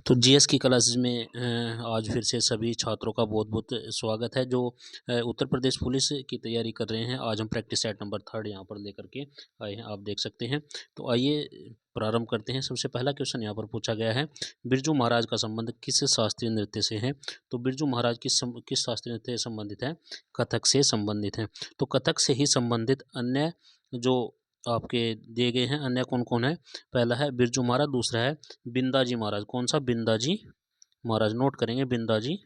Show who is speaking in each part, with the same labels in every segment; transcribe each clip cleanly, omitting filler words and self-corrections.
Speaker 1: तो जीएस की क्लासेस में आज फिर से सभी छात्रों का बहुत बहुत स्वागत है जो उत्तर प्रदेश पुलिस की तैयारी कर रहे हैं। आज हम प्रैक्टिस सेट नंबर 3 यहाँ पर लेकर के आए हैं, आप देख सकते हैं। तो आइए प्रारंभ करते हैं। सबसे पहला क्वेश्चन यहाँ पर पूछा गया है, बिरजू महाराज का संबंध किस शास्त्रीय नृत्य से है। तो बिरजू महाराज किस शास्त्रीय नृत्य से संबंधित है? कथक से संबंधित है। तो कथक से ही संबंधित अन्य जो आपके दिए गए हैं, अन्य कौन कौन है? पहला है बिरजू महाराज, दूसरा है बिंदाजी महाराज। कौन सा? बिंदाजी महाराज। नोट करेंगे बिंदाजी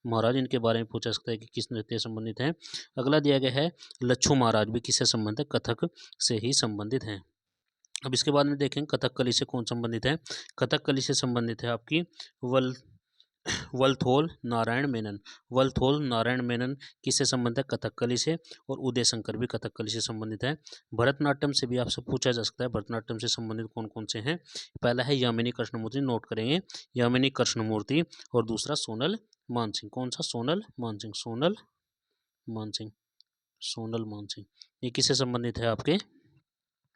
Speaker 1: महाराज, इनके बारे में पूछा सकता है कि किस नृत्य से संबंधित है। अगला दिया गया है लच्छू महाराज, भी किससे संबंधित है? कथक से ही संबंधित है। अब इसके बाद में देखेंगे कथकली से कौन संबंधित है। कथकली से संबंधित है आपकी वलथोल नारायण मेनन। वलथोल नारायण मेनन किससे संबंधित है? कथकली से। और उदय शंकर भी कथकली से संबंधित है। भरतनाट्यम से भी आपसे पूछा जा सकता है, भरतनाट्यम से संबंधित कौन कौन से हैं। पहला है यामिनी कृष्णमूर्ति, नोट करेंगे यामिनी कृष्णमूर्ति। और दूसरा सोनल मानसिंह। कौन सा? सोनल मानसिंह। सोनल मानसिंह, सोनल मानसिंह, ये किससे संबंधित है?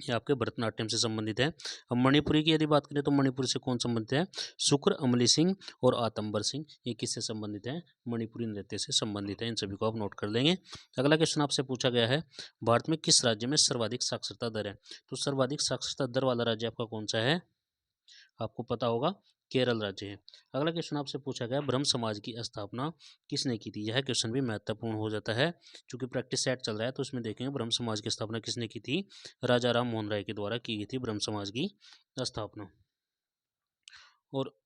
Speaker 1: ये आपके भरतनाट्यम से संबंधित है। अब मणिपुरी की यदि बात करें तो मणिपुरी से कौन संबंधित है? शुक्र अमली सिंह और आतंबर सिंह, ये किससे संबंधित है? मणिपुरी नृत्य से संबंधित है। इन सभी को आप नोट कर लेंगे। अगला क्वेश्चन आपसे पूछा गया है, भारत में किस राज्य में सर्वाधिक साक्षरता दर है। तो सर्वाधिक साक्षरता दर वाला राज्य आपका कौन सा है? आपको पता होगा, केरल राज्य है। अगला क्वेश्चन आपसे पूछा गया, ब्रह्म समाज की स्थापना किसने की थी। यह क्वेश्चन भी महत्वपूर्ण हो जाता है, क्योंकि प्रैक्टिस सेट चल रहा है तो इसमें देखेंगे ब्रह्म समाज की स्थापना किसने की थी। राजा राम मोहन राय के द्वारा की गई थी ब्रह्म समाज की स्थापना। और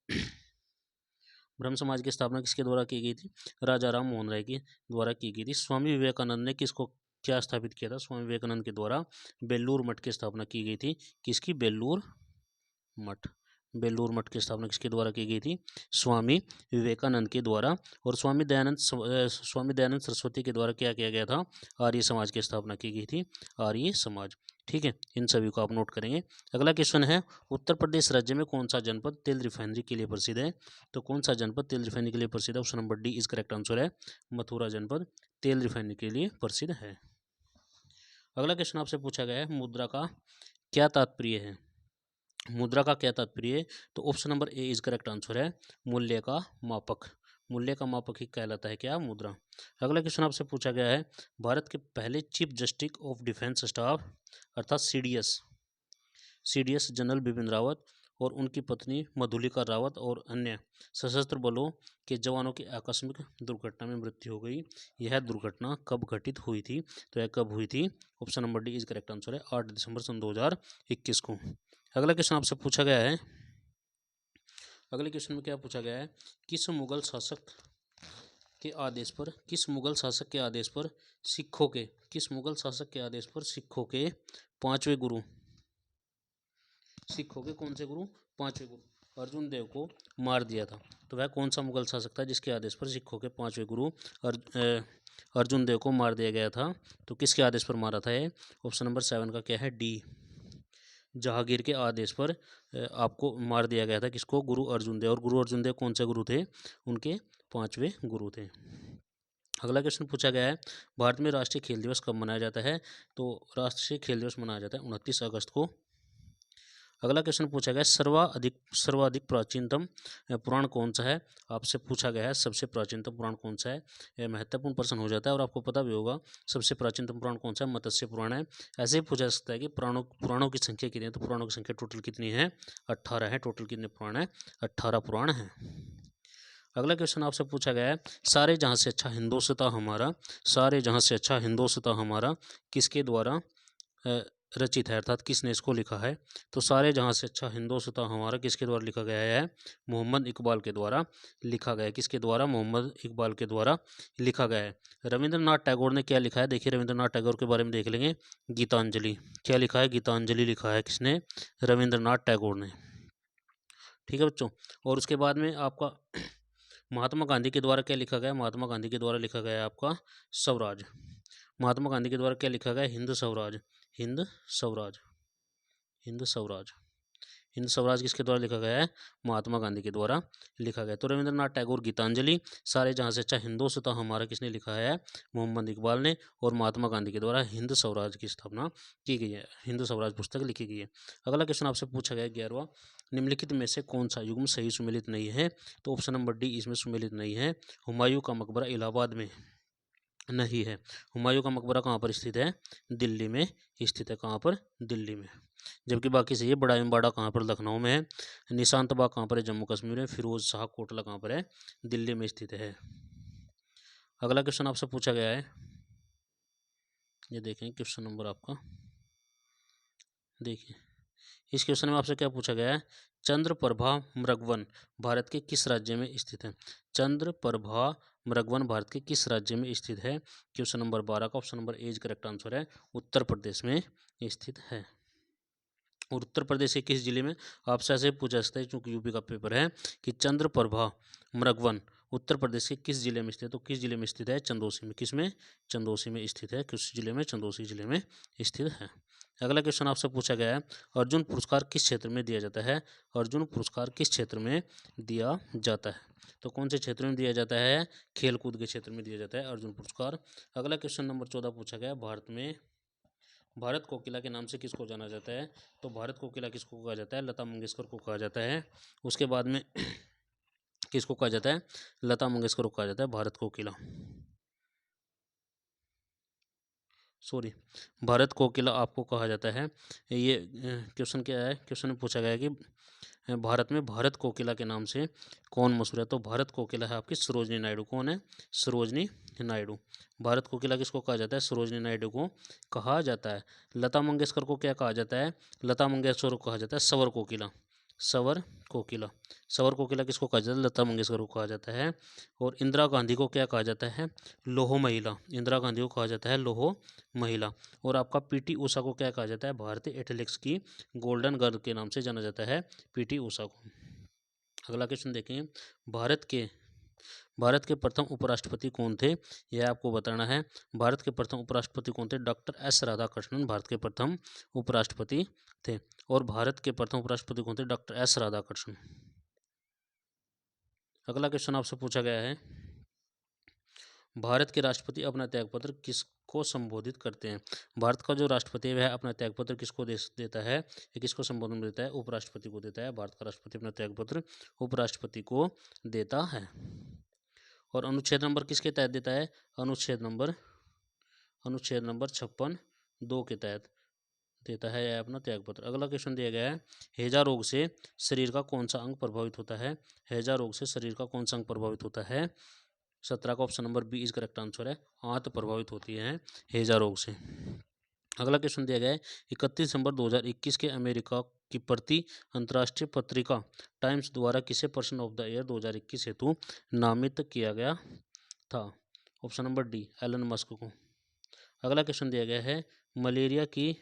Speaker 1: ब्रह्म समाज की स्थापना किसके द्वारा की गई थी? राजा राम मोहन राय के द्वारा की गई थी। स्वामी विवेकानंद ने किसको क्या स्थापित किया था? स्वामी विवेकानंद के द्वारा बेलूर मठ की स्थापना की गई थी। किसकी? बेलूर मठ। बेलूर मठ की स्थापना किसके द्वारा की गई थी? स्वामी विवेकानंद के द्वारा। और स्वामी दयानंद सरस्वती के द्वारा क्या किया गया था? आर्य समाज की स्थापना की गई थी, आर्य समाज। ठीक है, इन सभी को आप नोट करेंगे। अगला क्वेश्चन है, उत्तर प्रदेश राज्य में कौन सा जनपद तेल रिफाइनरी के लिए प्रसिद्ध है। तो कौन सा जनपद तेल रिफाइनरी के लिए प्रसिद्ध है? Option number D is correct answer है। मथुरा जनपद तेल रिफाइनरी के लिए प्रसिद्ध है। अगला क्वेश्चन आपसे पूछा गया है, मुद्रा का क्या तात्पर्य है। मुद्रा का क्या तात्पर्य है? तो option number A is correct answer है। मूल्य का मापक। मूल्य का मापक ही कहलाता है क्या? मुद्रा। अगला क्वेश्चन आपसे पूछा गया है, भारत के पहले chief justice of defence staff अर्थात सीडीएस जनरल बिपिन रावत और उनकी पत्नी मधुलिका रावत और अन्य सशस्त्र बलों के जवानों की आकस्मिक दुर्घटना में मृत्यु हो गई। यह दुर्घटना कब घटित हुई थी? तो यह कब हुई थी? Option number D is correct answer है, 8 दिसंबर सन 2021 को। अगला क्वेश्चन आपसे पूछा गया है, अगले क्वेश्चन में क्या पूछा गया है, किस मुगल शासक के आदेश पर सिखों के पांचवें गुरु, सिखों के कौन से गुरु? पांचवें गुरु अर्जुन देव को मार दिया था। तो वह कौन सा मुगल शासक था जिसके आदेश पर सिखों के पांचवें गुरु अर्जुन देव को मार दिया गया था? तो किसके आदेश पर मारा था ये? ऑप्शन नंबर 7 का क्या है? डी, जहांगीर के आदेश पर आपको मार दिया गया था। किसको? गुरु अर्जुन देव। और गुरु अर्जुन देव कौन से गुरु थे? उनके पांचवें गुरु थे। अगला क्वेश्चन पूछा गया है, भारत में राष्ट्रीय खेल दिवस कब मनाया जाता है। तो राष्ट्रीय खेल दिवस मनाया जाता है 29 अगस्त को। अगला क्वेश्चन पूछा गया, सर्वाधिक प्राचीनतम पुराण कौन सा है। आपसे पूछा गया है सबसे प्राचीनतम पुराण कौन सा है। यह महत्वपूर्ण प्रश्न हो जाता है और आपको पता भी होगा सबसे प्राचीनतम पुराण कौन सा है। मत्स्य पुराण है। ऐसे ही पूछा जा सकता है कि पुराणों की संख्या कितनी है। तो पुराणों की संख्या टोटल कितनी है? 18 है। टोटल कितने पुराण है? 18 पुराण है। अगला क्वेश्चन आपसे पूछा गया है, सारे जहां से अच्छा हिंदोसता हमारा किसके द्वारा रचित है, अर्थात किसने इसको लिखा है। तो सारे जहां से अच्छा हिंदोसता हमारा किसके द्वारा लिखा गया है? मोहम्मद इकबाल के द्वारा लिखा गया है। किसके द्वारा? मोहम्मद इकबाल के द्वारा लिखा गया है। रविंद्रनाथ टैगोर ने क्या लिखा है? देखिए रविंद्रनाथ टैगोर के बारे में देख लेंगे, गीतांजलि। क्या लिखा है? गीतांजलि लिखा है। किसने? रविंद्रनाथ टैगोर ने। ठीक है बच्चों। और उसके बाद में आपका महात्मा गांधी के द्वारा क्या लिखा गया? महात्मा गांधी के द्वारा लिखा गया है आपका स्वराज। महात्मा गांधी के द्वारा क्या लिखा गया? हिंद स्वराज। हिंद स्वराज। हिंद स्वराज। हिंद स्वराज किसके द्वारा लिखा गया है? महात्मा गांधी के द्वारा लिखा गया। तो रविंद्रनाथ टैगोर गीतांजलि, सारे जहां से अच्छा हिंदोसता हमारा किसने लिखा है? मोहम्मद इकबाल ने। और महात्मा गांधी के द्वारा हिंद स्वराज की स्थापना की गई है, हिंद स्वराज पुस्तक लिखी गई है। अगला क्वेश्चन आपसे पूछा गया 11वां, निम्नलिखित में से कौन सा युग्म सही सुमेलित नहीं है? तो ऑप्शन नंबर डी इसमें सुमेलित नहीं है। हुमायूं का मकबरा इलाहाबाद में नहीं है। हुमायूं का मकबरा कहाँ पर स्थित है? दिल्ली में स्थित है। कहाँ पर? दिल्ली में। जबकि बाकी से ये बड़ा इम्बाड़ा कहाँ पर? लखनऊ में है। निशांत बाग कहाँ पर है? जम्मू कश्मीर में। फिरोज शाह कोटला कहाँ पर है? दिल्ली में स्थित है। अगला क्वेश्चन आपसे पूछा गया है, ये देखें क्वेश्चन नंबर आपका, देखिए इस क्वेश्चन में आपसे क्या पूछा गया है? चंद्रप्रभा मृगवन भारत के किस राज्य में स्थित है? चंद्रप्रभा मृगवन भारत के किस राज्य में स्थित है? क्वेश्चन नंबर 12 का option number A is correct answer है, उत्तर प्रदेश में स्थित है। और उत्तर प्रदेश के किस जिले में? आपसे ऐसे पूछा सकता है क्योंकि यूपी का पेपर है कि चंद्रप्रभा मृगवन उत्तर प्रदेश के किस जिले में स्थित है? तो किस जिले में स्थित है? चंदौसी में। किस में? चंदौसी में स्थित है। किस जिले में? चंदौसी जिले में स्थित है। अगला क्वेश्चन आपसे पूछा गया है, अर्जुन पुरस्कार किस क्षेत्र में दिया जाता है? अर्जुन पुरस्कार किस क्षेत्र में दिया जाता है? तो कौन से क्षेत्र में दिया जाता है? खेलकूद के क्षेत्र में दिया जाता है अर्जुन पुरस्कार। अगला क्वेश्चन नंबर 14 पूछा गया, भारत कोकिला के नाम से किसको जाना जाता है? तो भारत कोकिला किसको कहा जाता है? लता मंगेशकर को कहा जाता है। उसके बाद में किसको कहा जाता है? लता मंगेशकर को कहा जाता है भारत कोकिला। सॉरी, भारत कोकिला आपको कहा जाता है। ये क्वेश्चन क्या है? क्वेश्चन में पूछा गया है कि भारत में भारत कोकिला के नाम से कौन मशहूर है? तो भारत कोकिला है आपकी सरोजनी नायडू। कौन है? सरोजनी नायडू। भारत कोकिला किसको कहा जाता है? सरोजनी नायडू को कहा जाता है। लता मंगेशकर को क्या कहा जाता है? लता मंगेशकर को कहा जाता है सवर कोकिला। सवर कोकिला। सवर कोकिला किसको कहा जाता है? लता मंगेशकर को कहा जाता है। और इंदिरा गांधी को क्या कहा जाता है? लोहो महिला। इंदिरा गांधी को कहा जाता है लोहो महिला। और आपका पीटी ऊषा को क्या कहा जाता है? भारतीय एथलेटिक्स की गोल्डन गर्ल के नाम से जाना जाता है पीटी ऊषा को। अगला क्वेश्चन देखें, भारत के प्रथम उपराष्ट्रपति कौन थे? यह आपको बताना है। भारत के प्रथम उपराष्ट्रपति कौन थे? डॉक्टर एस राधाकृष्णन भारत के प्रथम उपराष्ट्रपति थे। और भारत के प्रथम उपराष्ट्रपति कौन थे? Doctor S Radhakrishnan. अगला क्वेश्चन आपसे पूछा गया है, भारत के राष्ट्रपति अपना त्यागपत्र किसको संबोधित करते हैं? भारत का जो राष्ट्रपति है वह अपना त्यागपत्र किसको देता है? या किसको संबोधन देता है? उपराष्ट्रपति को देता है। भारत का राष्ट्रपति अपना त्यागपत्र उपराष्ट्रपति को देता है। और अनुच्छेद नंबर किसके तहत देता है? अनुच्छेद नंबर 56(2) के तहत देता है यह अपना त्यागपत्र। अगला क्वेश्चन दिया गया है, हैजा रोग से शरीर का कौन सा अंग प्रभावित होता है? हैजा रोग से शरीर का कौन सा अंग प्रभावित होता है? 17 का option number B is correct answer है, आंत प्रभावित होती है हैजा रोग से। अगला क्वेश्चन दिया गया है, 31 दिसंबर 2021 के अमेरिका की प्रति अंतर्राष्ट्रीय पत्रिका टाइम्स द्वारा किसे पर्सन ऑफ द ईयर 2021 हेतु नामित किया गया था? Option number D Elon Musk को। अगला क्वेश्चन दिया गया है, मलेरिया की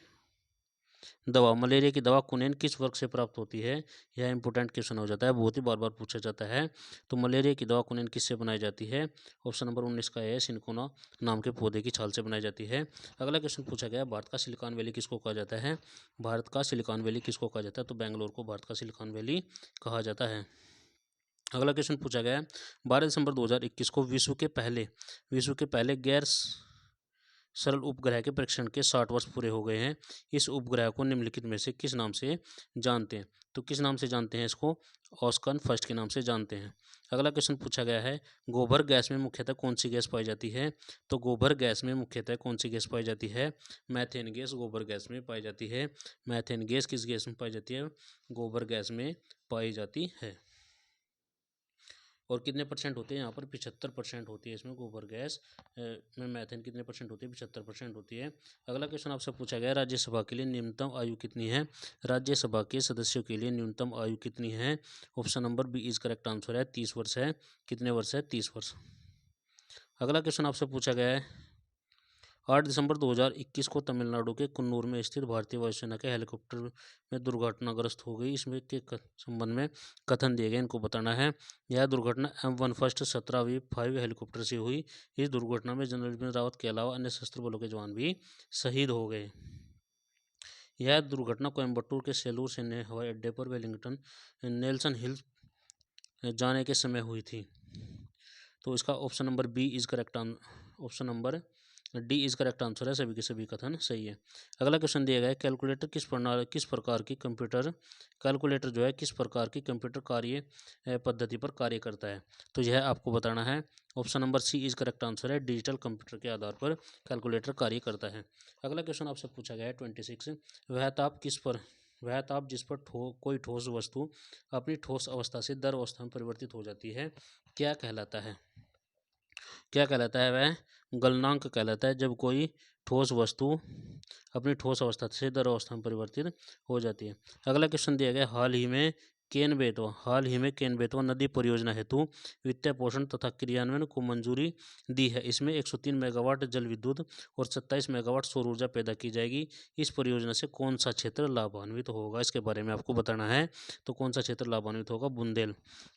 Speaker 1: दवा कुनैन किस वर्ग से प्राप्त होती है? यह इंपॉर्टेंट क्वेश्चन हो जाता है, बहुत ही बार बार पूछा जाता है। तो मलेरिया की दवा कुनैन किससे बनाई जाती है? ऑप्शन नंबर 19 का है, सिनकोना नाम के पौधे की छाल से बनाई जाती है। अगला क्वेश्चन पूछा गया, भारत का सिलिकॉन वैली किसको कहा जाता है? भारत का सिलिकॉन वैली किसको कहा जाता है? तो बेंगलोर को भारत का सिलिकॉन वैली कहा जाता है। अगला क्वेश्चन पूछा गया, 12 दिसंबर 2021 को विश्व के पहले गैर सरल उपग्रह के परीक्षण के 60 वर्ष पूरे हो गए हैं। इस उपग्रह को निम्नलिखित में से किस नाम से जानते हैं? तो किस नाम से जानते हैं इसको? ऑस्कन फर्स्ट के नाम से जानते हैं। अगला क्वेश्चन पूछा गया है, गोबर गैस में मुख्यतः कौन सी गैस पाई जाती है? तो गोबर गैस में मुख्यतः कौन सी गैस पाई जाती है? मैथेन गैस गोबर गैस में पाई जाती है। मैथेन गैस किस गैस में पाई जाती है? गोबर गैस में पाई जाती है। और कितने परसेंट होते हैं यहाँ पर? 75% होती है इसमें गोबर गैस में मैथेन कितने परसेंट होती है? 75% होती है। अगला क्वेश्चन आपसे पूछा गया, राज्यसभा के लिए न्यूनतम आयु कितनी है? राज्यसभा के सदस्यों के लिए न्यूनतम आयु कितनी है? Option number B is correct answer है, 30 वर्ष है। कितने वर्ष है? 30 वर्ष। अगला क्वेश्चन आपसे पूछा गया है, 8 दिसंबर 2021 को तमिलनाडु के कुन्नूर में स्थित भारतीय वायुसेना के हेलीकॉप्टर में दुर्घटनाग्रस्त हो गई। इसमें के संबंध में कथन दिए गए, इनको बताना है। यह दुर्घटना M1 फर्स्ट 17V5 हेलीकॉप्टर से हुई। इस दुर्घटना में जनरल बिपिन रावत के अलावा अन्य सशस्त्र बलों के जवान भी शहीद हो गए। यह दुर्घटना कोयम्बटूर के सेलूर सैन्य हवाई अड्डे पर वेलिंगटन नेल्सन हिल्स जाने के समय हुई थी। तो इसका option number B is correct option number D is correct answer है, सभी के सभी कथन सही है। अगला क्वेश्चन दिया गया है, कैलकुलेटर किस प्रकार की कंप्यूटर कैलकुलेटर जो है किस प्रकार की कंप्यूटर कार्य पद्धति पर कार्य करता है। तो यह आपको बताना है। Option number C is correct answer है, डिजिटल कंप्यूटर के आधार पर कैलकुलेटर कार्य करता है। अगला क्वेश्चन आपसे पूछा गया है 26, वह ताप जिस पर कोई ठोस वस्तु अपनी ठोस अवस्था से द्रव अवस्था में परिवर्तित हो जाती है, क्या कहलाता है? क्या कहलाता है? वह गलनांक कहलाता है, जब कोई ठोस वस्तु अपनी ठोस अवस्था से द्रव अवस्था में परिवर्तित हो जाती है। अगला क्वेश्चन दिया गया, हाल ही में केन बेतवा नदी परियोजना हेतु वित्तीय पोषण तथा क्रियान्वयन को मंजूरी दी है। इसमें 103 मेगावाट जल विद्युत और 27 मेगावाट सौर ऊर्जा पैदा की जाएगी। इस परियोजना से कौन सा क्षेत्र लाभान्वित होगा, इसके बारे में आपको बताना है। तो कौन सा क्षेत्र लाभान्वित होगा? बुंदेल।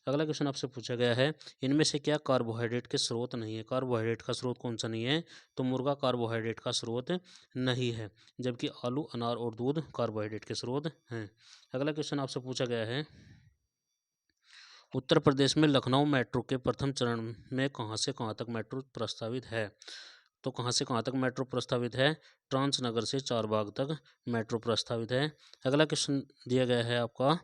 Speaker 1: अगला क्वेश्चन आपसे पूछा गया है, इनमें से क्या कार्बोहाइड्रेट के स्रोत नहीं है? कार्बोहाइड्रेट का स्रोत कौन सा नहीं है? तो मुर्गा कार्बोहाइड्रेट का स्रोत नहीं है, जबकि आलू, अनार और दूध कार्बोहाइड्रेट के स्रोत हैं। अगला क्वेश्चन आपसे पूछा गया है, उत्तर प्रदेश में लखनऊ मेट्रो के प्रथम चरण में कहां से कहां तक मेट्रो प्रस्तावित है? तो कहां से कहां तक मेट्रो प्रस्तावित है? ट्रांसनगर से चारबाग तक मेट्रो प्रस्तावित है। अगला क्वेश्चन दिया गया है आपका,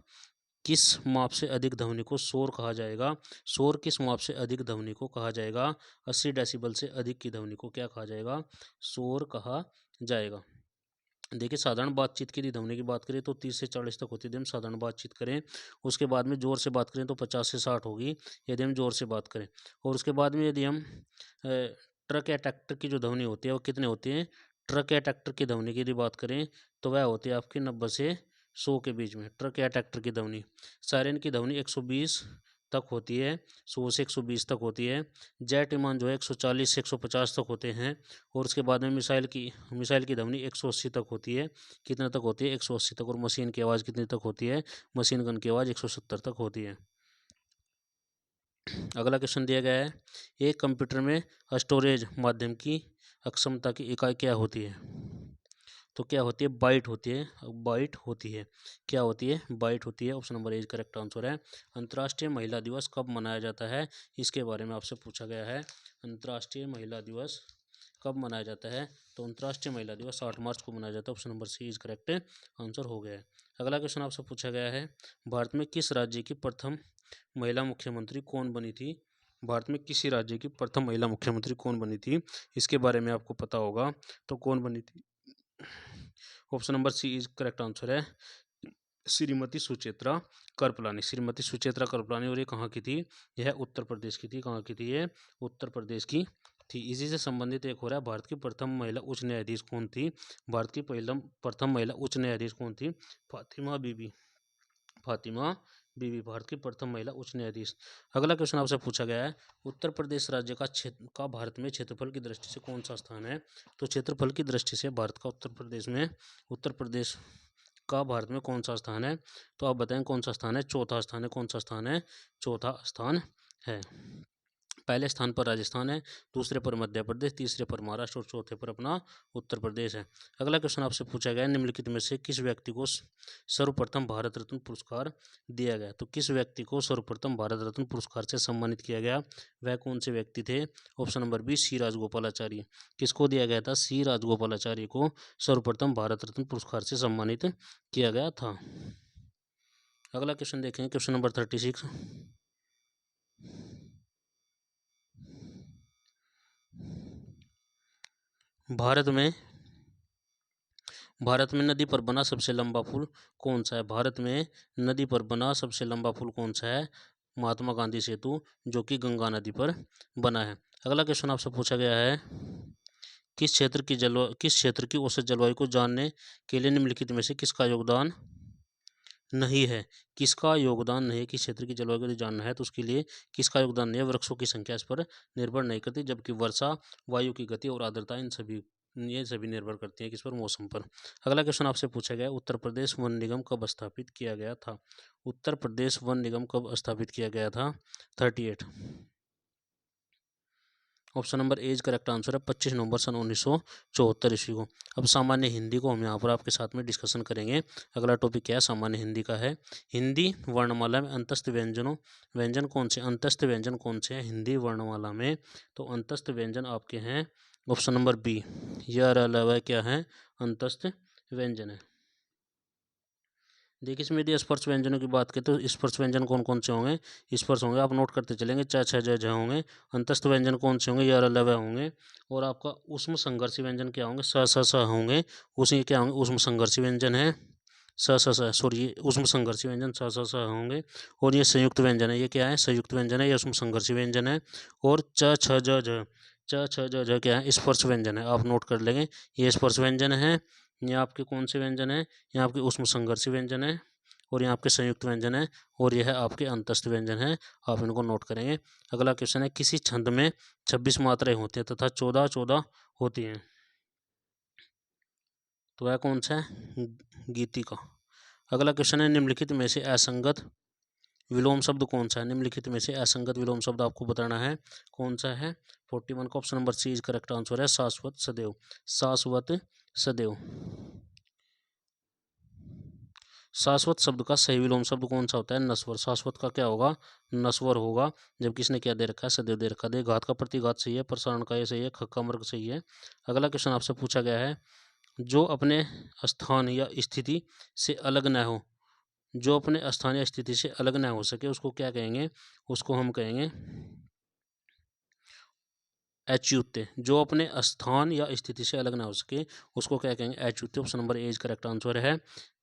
Speaker 1: किस माप से अधिक ध्वनि को शोर कहा जाएगा? शोर किस माप से अधिक ध्वनि को कहा जाएगा? 80 डेसिबल से अधिक की ध्वनि को क्या कहा जाएगा? शोर कहा जाएगा। देखिए, साधारण बातचीत की यदि ध्वनि की बात करें तो 30 से 40 तक होती है, यदि हम साधारण बातचीत करें। उसके बाद में ज़ोर से बात करें तो 50 से 60 होगी, यदि हम ज़ोर से बात करें। और उसके बाद में यदि हम ट्रक या ट्रैक्टर की जो ध्वनि होती है वो कितने होती है? ट्रक या ट्रैक्टर की ध्वनि की यदि बात करें तो वह होती है आपकी 90 से 100 के बीच में, ट्रक या ट्रैक्टर की ध्वनि। सायरन की ध्वनि 120 तक होती है, 100 से 120 तक होती है। जेट विमान जो है 140 से 150 तक होते हैं। और उसके बाद में मिसाइल की ध्वनि 180 तक होती है। कितने तक होती है? 180 तक। और मशीन की आवाज़ कितनी तक होती है? मशीन गन की आवाज़ 170 तक होती है। अगला क्वेश्चन दिया गया है, एक कंप्यूटर में स्टोरेज माध्यम की अक्षमता की इकाई क्या होती है? तो क्या होती है? बाइट होती है। बाइट होती है। क्या होती है? बाइट होती है। Option number A correct answer है। अंतर्राष्ट्रीय महिला दिवस कब मनाया जाता है? इसके बारे में आपसे पूछा गया है। अंतर्राष्ट्रीय महिला दिवस कब मनाया जाता है? तो अंतर्राष्ट्रीय महिला दिवस 8 मार्च को मनाया जाता है। Option number C is correct answer हो गया है। अगला क्वेश्चन आपसे पूछा गया है, भारत में किस राज्य की प्रथम महिला मुख्यमंत्री कौन बनी थी? भारत में किसी राज्य की प्रथम महिला मुख्यमंत्री कौन बनी थी? इसके बारे में आपको पता होगा। तो कौन बनी थी? Option number C is correct answer है, श्रीमती सुचित्रा कृपलानी। श्रीमती सुचित्रा कृपलानी। और ये कहाँ की थी? यह उत्तर प्रदेश की थी। कहाँ की थी ये? उत्तर प्रदेश की थी। इसी से संबंधित एक हो रहा है, भारत की प्रथम महिला उच्च न्यायाधीश कौन थी? भारत की प्रथम महिला उच्च न्यायाधीश कौन थी? फातिमा बीबी। फातिमा बीबी भारत की प्रथम महिला उच्च न्यायाधीश। अगला क्वेश्चन आपसे पूछा गया है, उत्तर प्रदेश राज्य का भारत में क्षेत्रफल की दृष्टि से कौन सा स्थान है? तो क्षेत्रफल की दृष्टि से भारत का उत्तर प्रदेश का भारत में कौन सा स्थान है? तो आप बताएं कौन सा स्थान है? चौथा स्थान है। कौन सा स्थान है? चौथा स्थान है। पहले स्थान पर राजस्थान है, दूसरे पर मध्य प्रदेश, तीसरे पर महाराष्ट्र और चौथे पर अपना उत्तर प्रदेश है। अगला क्वेश्चन आपसे पूछा गया है, निम्नलिखित में से किस व्यक्ति को सर्वप्रथम भारत रत्न पुरस्कार दिया गया? तो किस व्यक्ति को सर्वप्रथम भारत रत्न पुरस्कार से सम्मानित किया गया? वह कौन से व्यक्ति थे? Option number B C Rajagopalachari. किसको दिया गया था? सी राजगोपालाचारी को सर्वप्रथम भारत रत्न पुरस्कार से सम्मानित किया गया था। अगला क्वेश्चन देखेंगे, क्वेश्चन नंबर 36, भारत में नदी पर बना सबसे लंबा पुल कौन सा है? भारत में नदी पर बना सबसे लंबा पुल कौन सा है? महात्मा गांधी सेतु, जो कि गंगा नदी पर बना है। अगला क्वेश्चन आपसे पूछा गया है, किस क्षेत्र की औसत जलवायु को जानने के लिए निम्नलिखित में से किसका योगदान नहीं है? किसका योगदान नहीं है? किस क्षेत्र की जलवायु को जानना है तो उसके लिए किसका योगदान नहीं है? वृक्षों की संख्या इस पर निर्भर नहीं करती, जबकि वर्षा, वायु की गति और आर्द्रता ये सभी निर्भर करती हैं किस पर? मौसम पर। अगला क्वेश्चन आपसे पूछा गया, उत्तर प्रदेश वन निगम कब स्थापित किया गया था? उत्तर प्रदेश वन निगम कब स्थापित किया गया था? 38। Option number A is correct answer है, 25 नवंबर सन 1974 ईस्वी को। अब सामान्य हिंदी को हम यहाँ पर आपके साथ में डिस्कशन करेंगे। अगला टॉपिक क्या है? सामान्य हिंदी का है। हिंदी वर्णमाला में अंतस्थ व्यंजन कौन से हैं हिंदी वर्णमाला में? तो अंतस्थ व्यंजन आपके हैं ऑप्शन नंबर बी, यह अलावा क्या है, अंतस्थ व्यंजन है। देखिए इसमें यदि स्पर्श व्यंजनों की बात करें तो स्पर्श व्यंजन कौन कौन से होंगे, स्पर्श होंगे, आप नोट करते चलेंगे, च छ ज झ होंगे। अंतस्थ व्यंजन कौन से होंगे, य लव होंगे। और आपका उष्म संघर्षी व्यंजन क्या होंगे, स स स होंगे। उसी क्या होंगे, उष्म संघर्षी व्यंजन है, स स स सॉरी उष्म संघर्षी व्यंजन स स स होंगे। और ये संयुक्त व्यंजन है, ये क्या है, संयुक्त व्यंजन है, ये उष्म संघर्षी व्यंजन है। और च छ ज झ, च छ ज झ क्या है, स्पर्श व्यंजन है, आप नोट कर लेंगे, ये स्पर्श व्यंजन है। ये आपके कौन से व्यंजन है, ये आपके उष्म संघर्षी व्यंजन है, और ये आपके संयुक्त व्यंजन है, और यह आपके अंतस्थ व्यंजन है, आप इनको नोट करेंगे। अगला क्वेश्चन है, किसी छंद में 26 मात्राएं होती हैं तथा 14 होती हैं, तो वह कौन सा है, गीति का। अगला क्वेश्चन है, निम्नलिखित में से असंगत विलोम शब्द कौन सा है, निम्नलिखित में से असंगत विलोम शब्द आपको बताना है, कौन सा है। 41 का option number C is correct answer है, शाश्वत सदैव, शाश्वत सदैव। शाश्वत शब्द का सही विलोम शब्द कौन सा होता है, नश्वर। शाश्वत का क्या होगा, नश्वर होगा, जबकि इसने क्या दे रखा है, सदैव दे रखा है। घात का प्रतिघात सही है, प्रसारण का ये सही है, खक्का मर्ग सही है। अगला क्वेश्चन आपसे पूछा गया है, जो अपने स्थान या स्थिति से अलग न हो, जो अपने स्थान या स्थिति से अलग न हो सके, उसको क्या कहेंगे, उसको हम कहेंगे अच्युत्य। जो अपने स्थान या स्थिति से अलग ना हो सके, उसको क्या कहेंगे, अच्युत्य। Option number A is correct answer है,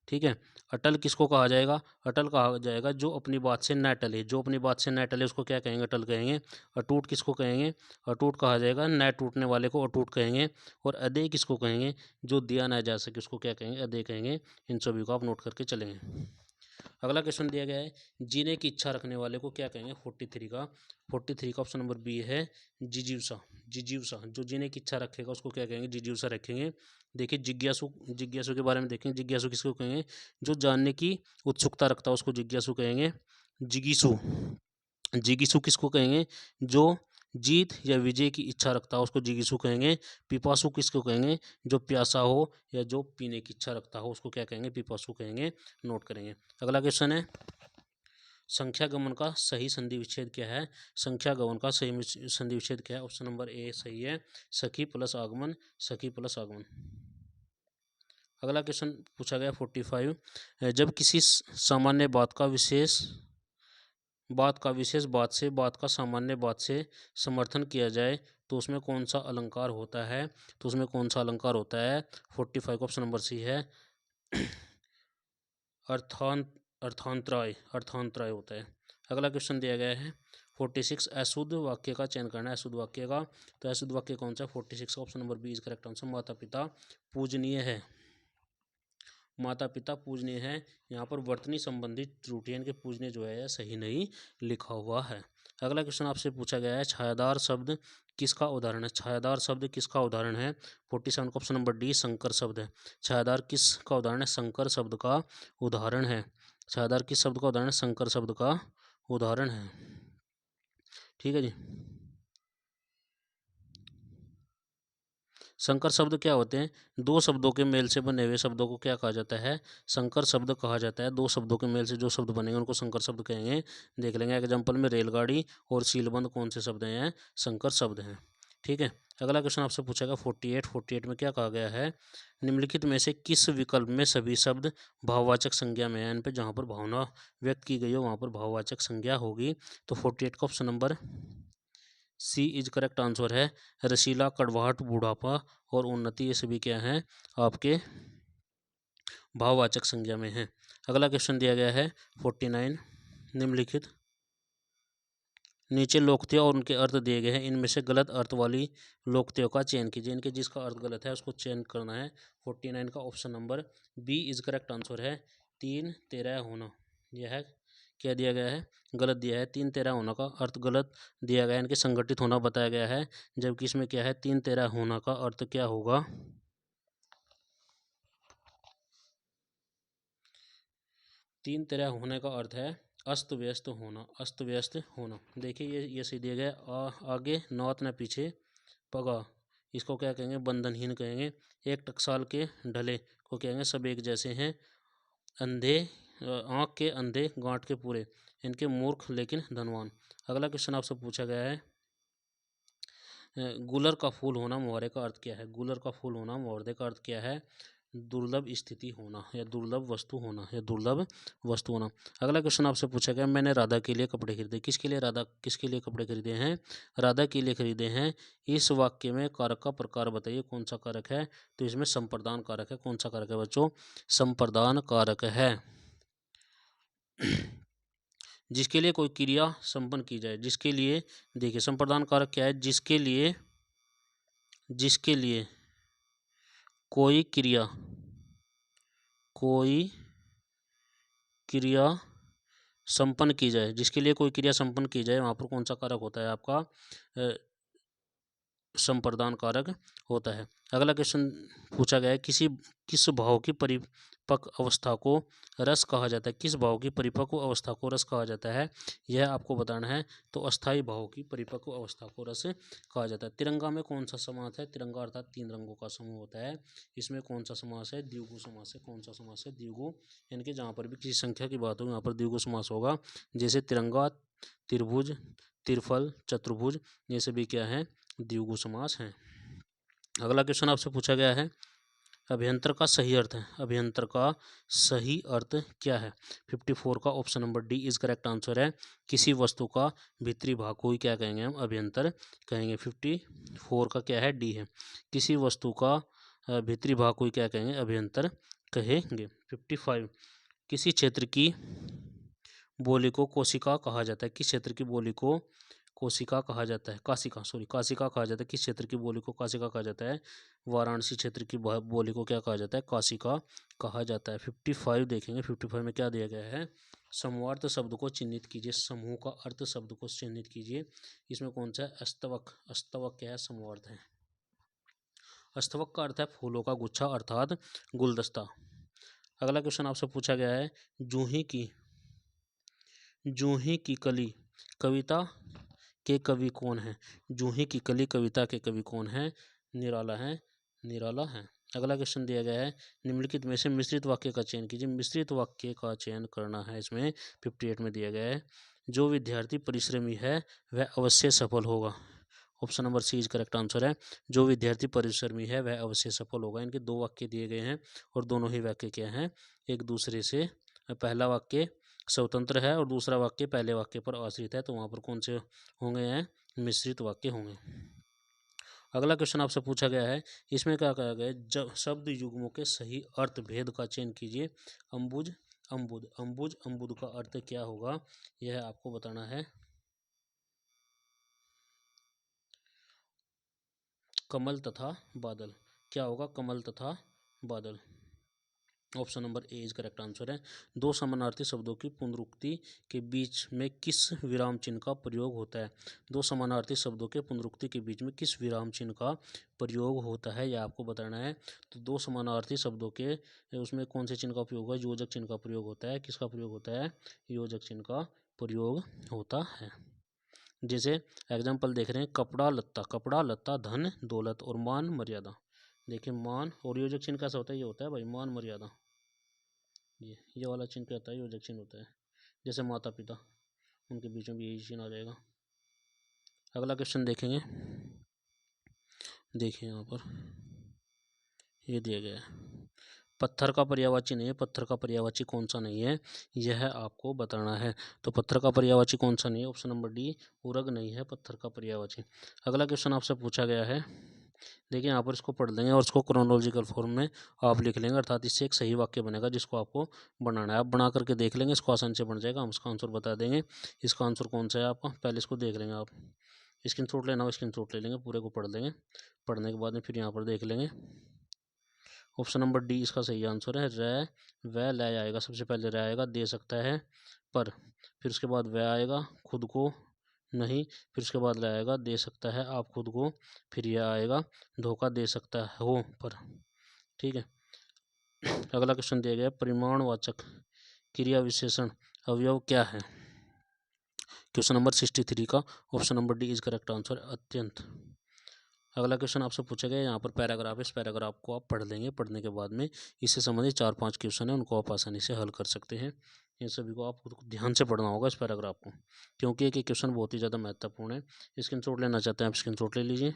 Speaker 1: ठीक है। अटल किसको कहा जाएगा, अटल कहा जाएगा जो अपनी बात से न टले, जो अपनी बात से न टले उसको क्या कहेंगे, अटल कहेंगे। अटूट किसको कहेंगे, अटूट कहा जाएगा, न टूटने वाले को अटूट कहेंगे। और अदेय किसको कहेंगे, जो दिया ना जा सके उसको क्या कहेंगे, अदेय कहेंगे। इन सभी को आप नोट करके चलेंगे। अगला क्वेश्चन दिया गया है, जीने की इच्छा रखने वाले को क्या कहेंगे, 43 का ऑप्शन नंबर बी है, जिजीवसा। जिजीवसा, जो जीने की इच्छा रखेगा उसको क्या कहेंगे, जिजीवसा रखेंगे। देखिए जिज्ञासु, जिज्ञासु के बारे में देखेंगे, जिज्ञासु किसको कहेंगे, जो जानने की उत्सुकता रखता है उसको जिज्ञासु कहेंगे। जिगीसु, जिगीसु किसको कहेंगे, जो जीत या विजय की इच्छा रखता है उसको जिगीसु कहेंगे। पिपासु किसको कहेंगे, जो प्यासा हो या जो पीने की इच्छा रखता हो उसको क्या कहेंगे, पिपासु कहेंगे। नोट करेंगे। अगला क्वेश्चन है, संख्या गमन का सही संधि विच्छेद क्या है, संख्या गमन का सही संधि विच्छेद क्या है। ऑप्शन नंबर ए सही है, सखी प्लस आगमन, सखी प्लस आगमन। अगला क्वेश्चन पूछा गया 45, जब किसी सामान्य बात से बात का सामान्य बात से समर्थन किया जाए तो उसमें कौन सा अलंकार होता है, तो उसमें कौन सा अलंकार होता है। 45 का ऑप्शन नंबर सी है, अर्थांतराय, अर्थांतराय होता है। अगला क्वेश्चन दिया गया है 46, अशुद्ध वाक्य का चयन करना है, अशुद्ध वाक्य का, तो अशुद्ध वाक्य कौन सा है। 46 का option number B is correct answer, माता पिता पूजनीय है, माता पिता पूजनीय है। यहाँ पर वर्तनी संबंधित त्रुटि इनके पूजनीय जो है सही नहीं लिखा हुआ है। अगला क्वेश्चन आपसे पूछा गया है, छायादार शब्द किसका उदाहरण है, छायादार शब्द किसका उदाहरण है। 47 का ऑप्शन नंबर डी संकर शब्द है। छायादार किसका उदाहरण है, संकर शब्द का उदाहरण है। छायादार किस शब्द का उदाहरण है, संकर शब्द का उदाहरण है, ठीक है जी। संकर शब्द क्या होते हैं, दो शब्दों के मेल से बने हुए शब्दों को क्या कहा जाता है, संकर शब्द कहा जाता है। दो शब्दों के मेल से जो शब्द बनेंगे उनको संकर शब्द कहेंगे। देख लेंगे एग्जाम्पल में, रेलगाड़ी और सीलबंद कौन से शब्द हैं, संकर शब्द हैं, ठीक है। अगला क्वेश्चन आपसे पूछेगा 48 में क्या कहा गया है, निम्नलिखित में से किस विकल्प में सभी शब्द भाववाचक संज्ञा में है, इन पे जहाँ पर भावना व्यक्त की गई हो वहाँ पर भाववाचक संज्ञा होगी। तो 48 का option number C is correct answer है, रसीला, कड़वाहट, बुढ़ापा और उन्नति, ये सभी क्या हैं, आपके भाववाचक संज्ञा में हैं। अगला क्वेश्चन दिया गया है 49, निम्नलिखित नीचे लोकोक्तियाँ और उनके अर्थ दिए गए हैं, इनमें से गलत अर्थ वाली लोकोक्तियों का चयन कीजिए, इनके जिसका अर्थ गलत है उसको चयन करना है। 49 का option number B is correct answer है, तीन तेरह होना, यह क्या दिया गया है, गलत दिया है। तीन तेरह होना का अर्थ गलत दिया गया है, इनके संगठित होना बताया गया है, जबकि इसमें क्या है, तीन तेरह होना का अर्थ क्या होगा, तीन तेरह होने का अर्थ है अस्त व्यस्त होना, अस्त व्यस्त होना। देखिए ये सही दिया गया, आगे नौत न पीछे पगा, इसको क्या कहेंगे, बंधनहीन कहेंगे। एक टकसाल के ढले को कहेंगे सब एक जैसे हैं। अंधे, आँख के अंधे गांठ के पूरे, इनके मूर्ख लेकिन धनवान। अगला क्वेश्चन आपसे पूछा गया है, गुलर का फूल होना मुहावरे का अर्थ क्या है? गुलर का फूल होना मुहावरे का अर्थ क्या है? दुर्लभ स्थिति होना या दुर्लभ वस्तु होना या दुर्लभ वस्तु होना। अगला क्वेश्चन आपसे पूछा गया, मैंने राधा के लिए कपड़े खरीदे। किसके लिए राधा किसके लिए कपड़े खरीदे हैं? राधा के लिए खरीदे हैं। इस वाक्य में कारक का प्रकार बताइए, कौन सा कारक है? तो इसमें संप्रदान कारक है। कौन सा कारक है बच्चों? संप्रदान कारक है। जिसके लिए कोई क्रिया संपन्न की जाए, जिसके लिए, देखिए संप्रदान कारक क्या है? जिसके लिए कोई क्रिया संपन्न की जाए, जिसके लिए कोई क्रिया संपन्न की जाए, वहां पर कौन सा कारक होता है आपका? संप्रदान कारक होता है। अगला क्वेश्चन पूछा गया है, किस भाव की परिपक्व अवस्था को रस कहा जाता है? किस भाव की परिपक्व अवस्था को रस कहा जाता है, यह आपको बताना है। तो अस्थायी भाव की परिपक्व अवस्था को रस कहा जाता है। तिरंगा में कौन सा समास है? तिरंगा अर्थात 3 रंगों का समूह होता है। इसमें कौन सा समास है? द्विगु समास है। कौन सा समास है? द्विगु, यानी कि जहाँ पर भी किसी संख्या की बात होगी यहाँ पर द्विगु समास होगा। जैसे तिरंगा, त्रिभुज, त्रिफल, चतुर्भुज, ये सभी क्या है? द्विगु समास हैं। अगला क्वेश्चन आपसे पूछा गया है, अभियंत्र का सही अर्थ है। अभियंत्र का सही अर्थ क्या है? 54 का option number D is correct answer है। किसी वस्तु का भीतरी भाग को ही क्या कहेंगे? हम अभियंतर कहेंगे। 54 का क्या है? डी है। किसी वस्तु का भीतरी भाग को ही क्या कहेंगे? अभियंतर कहेंगे। 55, किसी क्षेत्र की बोली को कोशिका कहा जाता है। किस क्षेत्र की बोली को कोशिका कहा जाता है? काशिका कहा जाता है। किस क्षेत्र की बोली को काशिका कहा जाता है? वाराणसी क्षेत्र की बोली को क्या कहा जाता है? काशिका कहा जाता है। 55 देखेंगे। 55 में क्या दिया गया है? समूहार्थ शब्द को चिन्हित कीजिए। समूह का अर्थ शब्द को चिन्हित कीजिए। इसमें कौन सा है? अस्तवक। अस्तवक क्या है? समूहार्थ है। अस्तवक का अर्थ है फूलों का गुच्छा अर्थात गुलदस्ता। अगला क्वेश्चन आपसे पूछा गया है, जूही की कली कविता के कवि कौन है? जूही की कली कविता के कवि कौन है? निराला है। अगला क्वेश्चन दिया गया है, निम्नलिखित में से मिश्रित वाक्य का चयन कीजिए। मिश्रित वाक्य का चयन करना है। इसमें 58 में दिया गया है, जो विद्यार्थी परिश्रमी है वह अवश्य सफल होगा। Option number C is correct answer है। जो विद्यार्थी परिश्रमी है वह अवश्य सफल होगा। इनके 2 वाक्य दिए गए हैं और दोनों ही वाक्य क्या हैं? एक दूसरे से, पहला वाक्य स्वतंत्र है और दूसरा वाक्य पहले वाक्य पर आश्रित है। तो वहाँ पर कौन से होंगे? हैं मिश्रित वाक्य होंगे। अगला क्वेश्चन आपसे पूछा गया है, इसमें क्या कहा गया है? जब शब्द युग्मों के सही अर्थ भेद का चयन कीजिए। अम्बुज, अम्बुद, अम्बुज, अम्बुद का अर्थ क्या होगा? यह आपको बताना है। कमल तथा बादल, क्या होगा? कमल तथा बादल। Option number A is correct answer है। 2 समानार्थी शब्दों की पुनरुक्ति के बीच में किस विराम चिन्ह का प्रयोग होता है? 2 समानार्थी शब्दों के पुनरुक्ति के बीच में किस विराम चिन्ह का प्रयोग होता है, यह आपको बताना है। तो 2 समानार्थी शब्दों के उसमें कौन से चिन्ह का प्रयोग होगा? योजक चिन्ह का प्रयोग होता है। किसका प्रयोग होता है? योजक चिन्ह का प्रयोग होता है। जैसे एग्जाम्पल देख रहे हैं, कपड़ा लत्ता धन दौलत और मान मर्यादा। देखिए मान और योजक चिन्ह कैसा होता है? ये होता है भाई मान मर्यादा। ये वाला चिन्ह क्या होता है? योजक चिन्ह होता है। जैसे माता पिता, उनके बीच में भी यही चिन्ह आ जाएगा। अगला क्वेश्चन देखेंगे। देखिए यहाँ पर ये दिया गया है, पत्थर का पर्यायवाची नहीं है। पत्थर का पर्यायवाची कौन सा नहीं है, यह आपको बताना है। तो पत्थर का पर्यायवाची कौन सा नहीं है? ऑप्शन नंबर डी उरग नहीं है पत्थर का पर्यायवाची। अगला क्वेश्चन आपसे पूछा गया है, देखिए यहाँ पर इसको पढ़ लेंगे और इसको क्रोनोलॉजिकल फॉर्म में आप लिख लेंगे, अर्थात इससे एक सही वाक्य बनेगा जिसको आपको बनाना है। आप बना करके देख लेंगे, इसको आसान से बन जाएगा, हम इसका आंसर बता देंगे। इसका आंसर कौन सा है आपका? पहले इसको देख लेंगे आप, स्क्रीनशॉट लेना हो स्क्रीनशॉट ले लेंगे, पूरे को पढ़ लेंगे। पढ़ने के बाद में फिर यहाँ पर देख लेंगे। ऑप्शन नंबर डी इसका सही आंसर है। रै वह लै आएगा, सबसे पहले रै आएगा, दे सकता है पर, फिर उसके बाद वह आएगा खुद को नहीं, फिर उसके बाद लै आएगा दे सकता है आप खुद को, फिर यह आएगा धोखा दे सकता हो पर। ठीक है। अगला क्वेश्चन दिया गया, परिमाणवाचक क्रिया विशेषण अवयव क्या है? क्वेश्चन नंबर 63 का option number D is correct answer, अत्यंत। अगला क्वेश्चन आपसे पूछा गया, यहाँ पर पैराग्राफ है, इस पैराग्राफ को आप पढ़ लेंगे। पढ़ने के बाद में इससे संबंधित 4-5 क्वेश्चन है, उनको आप आसानी से हल कर सकते हैं। इन सभी को आपको ध्यान से पढ़ना होगा इस पैराग्राफ को, क्योंकि एक क्वेश्चन बहुत ही ज़्यादा महत्वपूर्ण है। स्क्रीनशॉट लेना चाहते हैं आप, स्क्रीनशॉट ले लीजिए।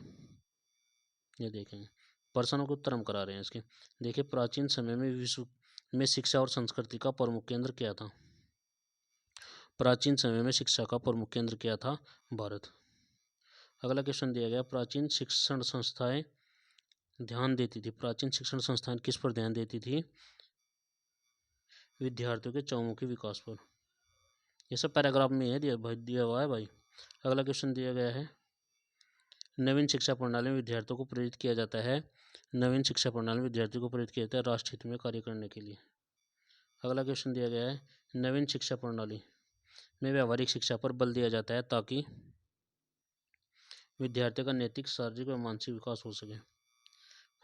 Speaker 1: ये देखेंगे प्रश्नों के उत्तर हम करा रहे हैं इसके। देखिए, प्राचीन समय में विश्व में शिक्षा और संस्कृति का प्रमुख केंद्र क्या था? प्राचीन समय में शिक्षा का प्रमुख केंद्र क्या था? भारत। अगला क्वेश्चन दिया गया, प्राचीन शिक्षण संस्थाएं ध्यान देती थी। प्राचीन शिक्षण संस्थाएं किस पर ध्यान देती थी? विद्यार्थियों के चहुमुखी विकास पर। ये सब पैराग्राफ में है दिया हुआ है भाई। अगला क्वेश्चन दिया गया है, नवीन शिक्षा प्रणाली में विद्यार्थियों को प्रेरित किया जाता है। नवीन शिक्षा प्रणाली में विद्यार्थियों को प्रेरित किया जाता है राष्ट्र हित में कार्य करने के लिए। अगला क्वेश्चन दिया गया है, नवीन शिक्षा प्रणाली में व्यावहारिक शिक्षा पर बल दिया जाता है ताकि विद्यार्थियों का नैतिक, शारीरिक व मानसिक विकास हो सके।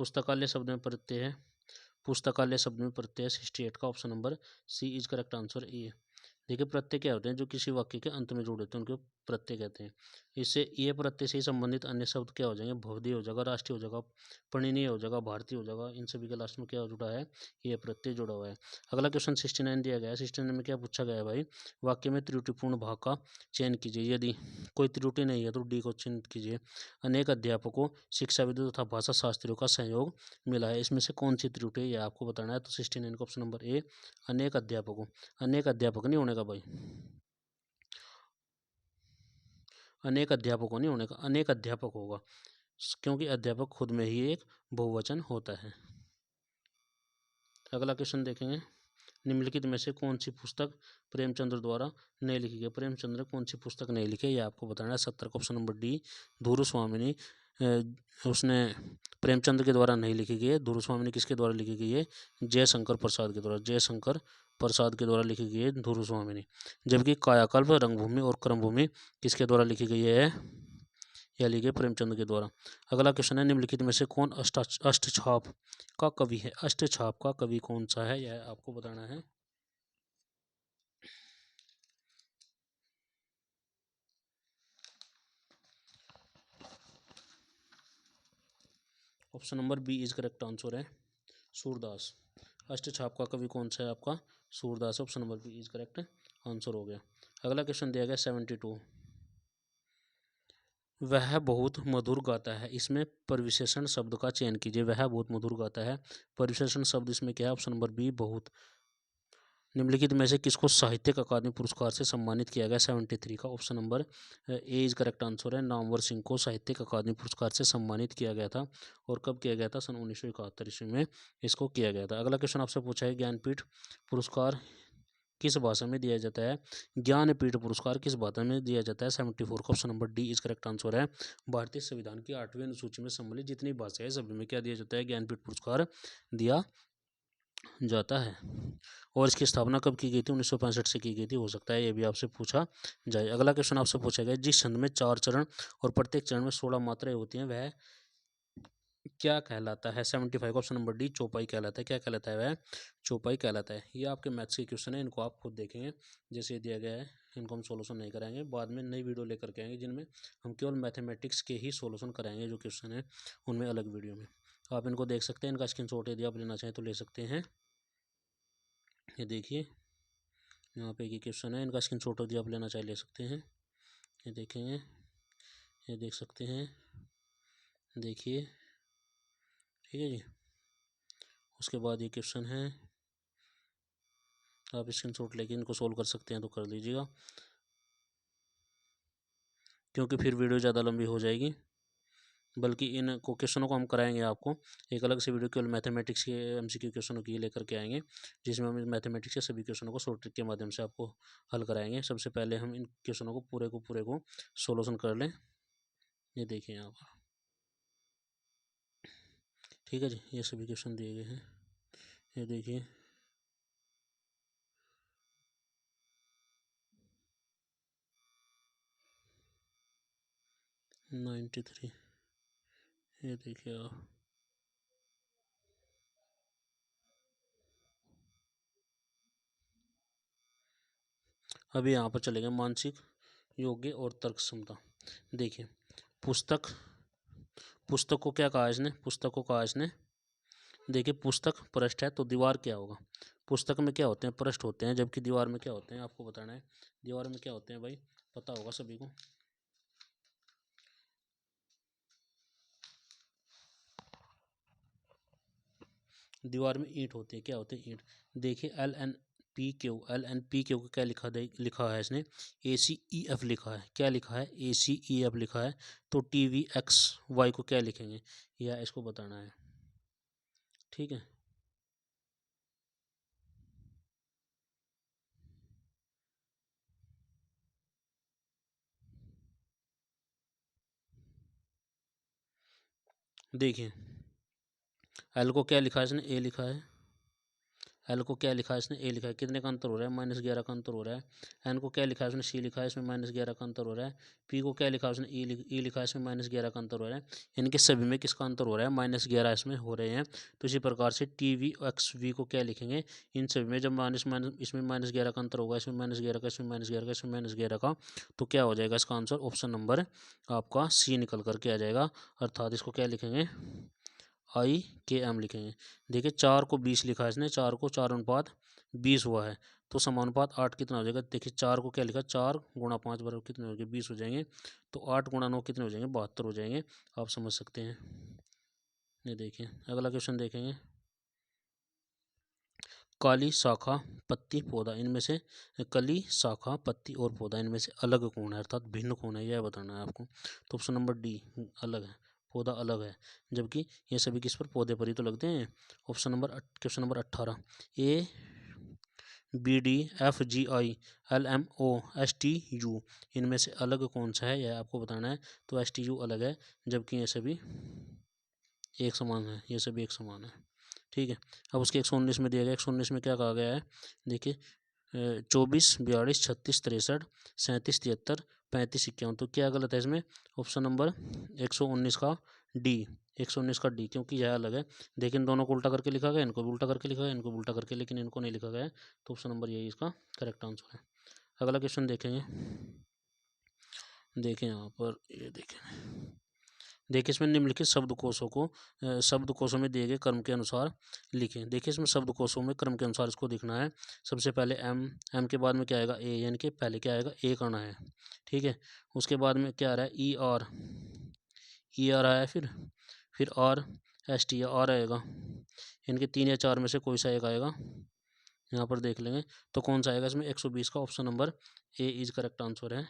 Speaker 1: पुस्तकालय शब्द में प्रत्यय है। पुस्तकालय शब्द में प्रत्यय 68 का option number C is correct answer ए। देखिए, प्रत्यय क्या होते हैं? जो किसी वाक्य के अंत में जुड़े होते हैं उनको प्रत्यय कहते हैं। इससे ये प्रत्यय से ही संबंधित अन्य शब्द क्या हो जाएंगे? भवदीय हो जाएगा, राष्ट्रीय हो जाएगा, परिणीय हो जाएगा, भारतीय हो जाएगा। इन सभी के लास्ट में क्या जुड़ा है? ये प्रत्यय जुड़ा हुआ है। अगला क्वेश्चन 69 दिया गया है। 69 में क्या पूछा गया है भाई? वाक्य में त्रुटिपूर्ण भाग का चयन कीजिए। यदि कोई त्रुटि नहीं है तो डी को चिन्हित कीजिए। अनेक अध्यापकों, शिक्षाविदों तथा भाषा शास्त्रियों का सहयोग मिला है। इसमें से कौन सी त्रुटि है, यह आपको बताना है। तो 69 का ऑप्शन नंबर ए, अनेक अध्यापकों। अनेक अध्यापक नहीं होने का भाई, अनेक अध्यापकों नहीं होने का, अनेक अध्यापक होगा, क्योंकि अध्यापक खुद में ही एक बहुवचन होता है। अगला क्वेश्चन देखेंगे, निम्नलिखित में से कौन सी पुस्तक प्रेमचंद्र द्वारा नहीं लिखी गई? प्रेमचंद्र ने कौन सी पुस्तक नहीं लिखी है, यह आपको बताना है। 70 का ऑप्शन नंबर डी, धुरु स्वामिनी। उसने प्रेमचंद्र के द्वारा नहीं लिखी गई है। धुरु स्वामिनी किसके द्वारा लिखी गई है? जयशंकर प्रसाद के द्वारा। जयशंकर प्रसाद के द्वारा लिखी गई है धुरु स्वामिनी। जबकि कायाकल्प, रंगभूमि और कर्मभूमि किसके द्वारा लिखी गई है? यह लिखी गई प्रेमचंद के द्वारा। अगला क्वेश्चन है, निम्नलिखित में से कौन अष्टछाप का कवि है? अष्टछाप का कवि कौन सा है, यह आपको बताना है। Option number B is correct answer है, सूरदास। अष्टछाप का कवि कौन सा है आपका? Surdas. Option number B is correct answer हो गया। अगला क्वेश्चन दिया गया 72, वह बहुत मधुर गाता है। इसमें परिविशेषण शब्द का चयन कीजिए। वह बहुत मधुर गाता है, परिविशेषण शब्द इसमें क्या है? ऑप्शन नंबर बी, बहुत। निम्नलिखित में से किसको साहित्यिक अकादमी पुरस्कार से सम्मानित किया गया? 73 का option number A is correct answer है, नामवर सिंह को साहित्यिक अकादमी पुरस्कार से सम्मानित किया गया था। और कब किया गया था? सन 1971 ईस्वी में इसको किया गया था। अगला क्वेश्चन आपसे पूछा है, ज्ञानपीठ पुरस्कार किस भाषा में दिया जाता है? ज्ञानपीठ पुरस्कार किस भाषा में दिया जाता है? 74 का option number D is correct answer है। भारतीय संविधान की 8वीं अनुसूची में सम्मिलित जितनी भाषाएं सभी में क्या दिया जाता है? ज्ञानपीठ पुरस्कार दिया जाता है। और इसकी स्थापना कब की गई थी? 1965 से की गई थी। हो सकता है ये भी आपसे पूछा जाए। अगला क्वेश्चन आपसे पूछा गया, जिस छंद में 4 चरण और प्रत्येक चरण में 16 मात्राएं होती हैं वह क्या कहलाता है? 75 का ऑप्शन नंबर डी, चौपाई कहलाता है। क्या कहलाता है? वह चौपाई कहलाता है। ये आपके मैथ्स के क्वेश्चन है, इनको आप खुद देखेंगे जैसे दिया गया है। इनको हम सोल्यूशन नहीं कराएंगे, बाद में नई वीडियो लेकर के आएंगे जिनमें हम केवल मैथमेटिक्स के ही सोल्यूशन कराएंगे। जो क्वेश्चन है उनमें अलग वीडियो में आप इनको देख सकते हैं। इनका स्क्रीनशॉट यदि आप लेना चाहें तो ले सकते हैं। ये देखिए, यहाँ पे ये क्वेश्चन है, इनका स्क्रीनशॉट यदि आप लेना चाहे ले सकते हैं। ये देखेंगे, ये देख सकते हैं, देखिए, ठीक है जी। उसके बाद ये क्वेश्चन है, आप स्क्रीनशॉट लेके इनको सोल्व कर सकते हैं तो कर लीजिएगा, क्योंकि फिर वीडियो ज़्यादा लंबी हो जाएगी। बल्कि इन क्वेश्चनों को हम कराएंगे आपको एक अलग से वीडियो, केवल मैथमेटिक्स के एमसीक्यू क्वेश्चनों की लेकर के आएंगे, जिसमें हम मैथमेटिक्स के सभी क्वेश्चनों को शॉर्ट ट्रिक के माध्यम से आपको हल कराएंगे। सबसे पहले हम इन क्वेश्चनों को पूरे को सोल्यूशन कर लें। ये देखिए यहाँ पर, ठीक है जी, ये सभी क्वेश्चन दिए गए हैं। ये देखिए, नाइन्टी थ्री, ये देखिए आप, अभी यहाँ पर चलेंगे मानसिक, योग्य और तर्क क्षमता। देखिए, पुस्तक, पुस्तक को क्या कहा इसने? पुस्तक को कहा इसने, देखिए पुस्तक पृष्ठ है तो दीवार क्या होगा? पुस्तक में क्या होते हैं, पृष्ठ होते हैं, जबकि दीवार में क्या होते हैं, आपको बताना है। दीवार में क्या होते हैं भाई, पता होगा सभी को। दीवार में ईंट होती है, क्या होते हैं, ईंट। देखिए एल एन पी क्यू को क्या लिखा है इसने, ACEF लिखा है। क्या लिखा है, ACEF लिखा है। तो TVXY को क्या लिखेंगे, या इसको बताना है। ठीक है, देखिए एल को क्या लिखा है इसने, ए लिखा है। एल को क्या लिखा है इसने, ए लिखा है। कितने का अंतर हो रहा है, -11 का अंतर हो रहा है। एन को क्या लिखा है उसने, सी लिखा है, इसमें -11 का अंतर हो रहा है। पी को क्या लिखा है उसने, ई लिखा है, इसमें -11 का अंतर हो रहा है। इनके सभी में किसका अंतर हो रहा है, -11 इसमें हो रहे हैं। तो इसी प्रकार से TVXV को क्या लिखेंगे, इन सभी में जब माइनस माइनस इसमें -11 का अंतर होगा, इसमें -11 का, इसमें -11 का, इसमें -11 का, तो क्या हो जाएगा इसका आंसर, ऑप्शन नंबर आपका सी निकल करके आ जाएगा। अर्थात इसको क्या लिखेंगे, IKM लिखेंगे। देखिए 4 को 20 लिखा है इसने, 4 को 4:20 हुआ है। तो समानुपात 8 कितना हो जाएगा, देखिए 4 को क्या लिखा, 4 × 5 बराबर कितने हो गए, 20 हो जाएंगे। तो 8 × 9 कितने हो जाएंगे, 72 हो जाएंगे। आप समझ सकते हैं। ये देखिए अगला क्वेश्चन देखेंगे। काली शाखा पत्ती पौधा इनमें से, कली शाखा पत्ती और पौधा इनमें से अलग कौन है, अर्थात भिन्न कौन है, यह बताना है आपको। तो ऑप्शन नंबर डी अलग है, पौधा अलग है, जबकि ये सभी किस पर, पौधे पर ही तो लगते हैं। क्वेश्चन नंबर 18, ABDFGILMOSTU इनमें से अलग कौन सा है, यह आपको बताना है। तो STU अलग है, जबकि ये सभी एक समान है, ये सभी एक समान है। ठीक है, अब उसके 119 में दिया गया, 119 में क्या कहा गया है, देखिए 24 42 36 63 37 73 35 51, तो क्या गलत है इसमें, ऑप्शन नंबर 119 का डी, 119 का डी, क्योंकि यह अलग है। देखिए इन दोनों को उल्टा करके लिखा गया, इनको भी उल्टा करके लिखा गया, इनको भी उल्टा करके, लेकिन इनको नहीं लिखा गया है। तो ऑप्शन नंबर यही इसका करेक्ट आंसर है। अगला क्वेश्चन देखेंगे। देखें यहाँ पर, ये देखें, देखिए इसमें निम्नलिखित शब्दकोशों को शब्दकोशों में दिए गए क्रम के अनुसार लिखें। देखिए इसमें शब्दकोशों में क्रम के अनुसार इसको लिखना है। सबसे पहले एम के बाद में क्या आएगा, ए, यानी कि पहले क्या आएगा, ए करना है। ठीक है, उसके बाद में क्या आ रहा है, ई आर आया, फिर RST आर आएगा। इनके 3 या 4 में से कोई सा एक आएगा, यहाँ पर देख लेंगे। तो कौन सा आएगा इसमें, 120 का option number A is correct answer है।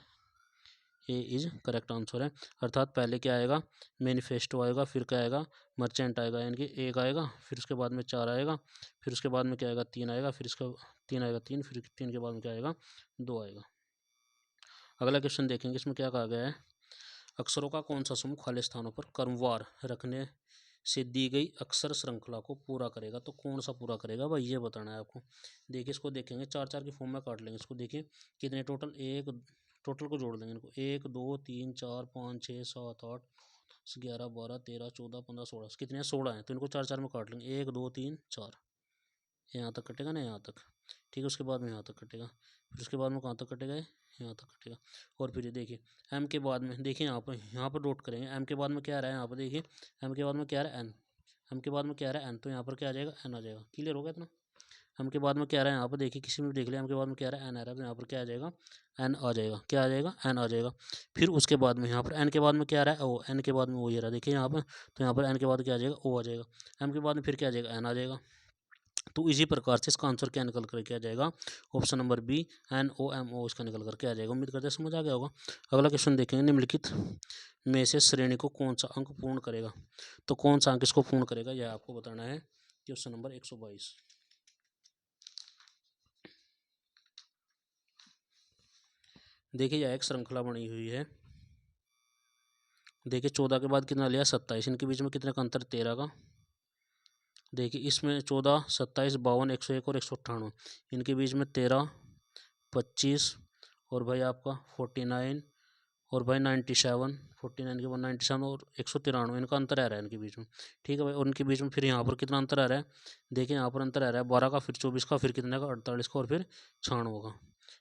Speaker 1: ए इज करेक्ट आंसर है। अर्थात पहले क्या आएगा, मैनिफेस्टो आएगा, फिर क्या आएगा, मर्चेंट आएगा, यानी कि एक आएगा, फिर उसके बाद में 4 आएगा, फिर उसके बाद में क्या आएगा, 3 आएगा, फिर इसका 3 आएगा, 3, फिर 3 के बाद में क्या आएगा, 2 आएगा। अगला क्वेश्चन देखेंगे, इसमें क्या कहा गया है, अक्षरों का कौन सा समूह खाली स्थानों पर क्रमवार रखने से दी गई अक्षर श्रृंखला को पूरा करेगा। तो कौन सा पूरा करेगा भाई, ये बताना है आपको। देखिए इसको देखेंगे, 4 4 की फॉर्म में काट लेंगे इसको। देखिए कितने टोटल, टोटल को जोड़ देंगे इनको, 1 2 3 4 5 6 7 8 11 12 13 14 15 16, कितने हैं, 16 हैं। तो इनको 4 4 में काट लेंगे, 1 2 3 4, यहाँ तक कटेगा ना, यहाँ तक। ठीक है, उसके बाद में यहाँ तक कटेगा, फिर उसके बाद में कहाँ तक कटेगा, यहाँ तक कटेगा। और फिर ये देखिए एम के बाद में, देखिए यहाँ पर नोट करेंगे, एम के बाद में क्या आ रहा है, यहाँ पर देखिए एम के बाद में क्या आ रहा है, एन। एम के बाद में क्या आ रहा है, एन, तो यहाँ पर क्या आ जाएगा, एन आ जाएगा। क्लियर हो गया इतना। एम के बाद में क्या आ रहा है, यहाँ पर देखिए किसी में भी देख लिया, एम के बाद में क्या आ रहा है, एन आ रहा है, तो यहाँ पर क्या आ जाएगा, एन आ जाएगा। क्या आ जाएगा, एन आ जाएगा। फिर उसके बाद में यहाँ पर एन के बाद में क्या आ रहा है, ओ, एन के बाद में ओ, ये रहा देखिए यहाँ पर। तो यहाँ पर एन के बाद क्या आ जाएगा, ओ आ जाएगा। एम के बाद में फिर क्या आ जाएगा, एन आ जाएगा। तो इसी प्रकार से इसका आंसर क्या निकल करके आ जाएगा, ऑप्शन नंबर बी, NOMO इसका निकल करके आ जाएगा। उम्मीद करते हैं समझ आ गया होगा। अगला क्वेश्चन देखेंगे, निम्नलिखित में से श्रेणी को कौन सा अंक पूर्ण करेगा। तो कौन सा अंक इसको पूर्ण करेगा, यह आपको बताना है। क्वेश्चन नंबर 122, देखिए यह एक श्रृंखला बनी हुई है। देखिए 14 के बाद कितना लिया, 27, इनके बीच में कितने का अंतर, 13 का। देखिए इसमें 14 27 52 101 और 198, इनके बीच में 13 25 और भाई आपका 49 और भाई 97, 49 के बाद 97 और 193, इनका अंतर आ रहा है इनके बीच में। ठीक है भाई, और इनके बीच में फिर यहाँ पर कितना अंतर आ रहा है, देखिए यहाँ पर अंतर आ रहा है 12 का, फिर 24 का, फिर कितने का, 48 का, और फिर 96 का।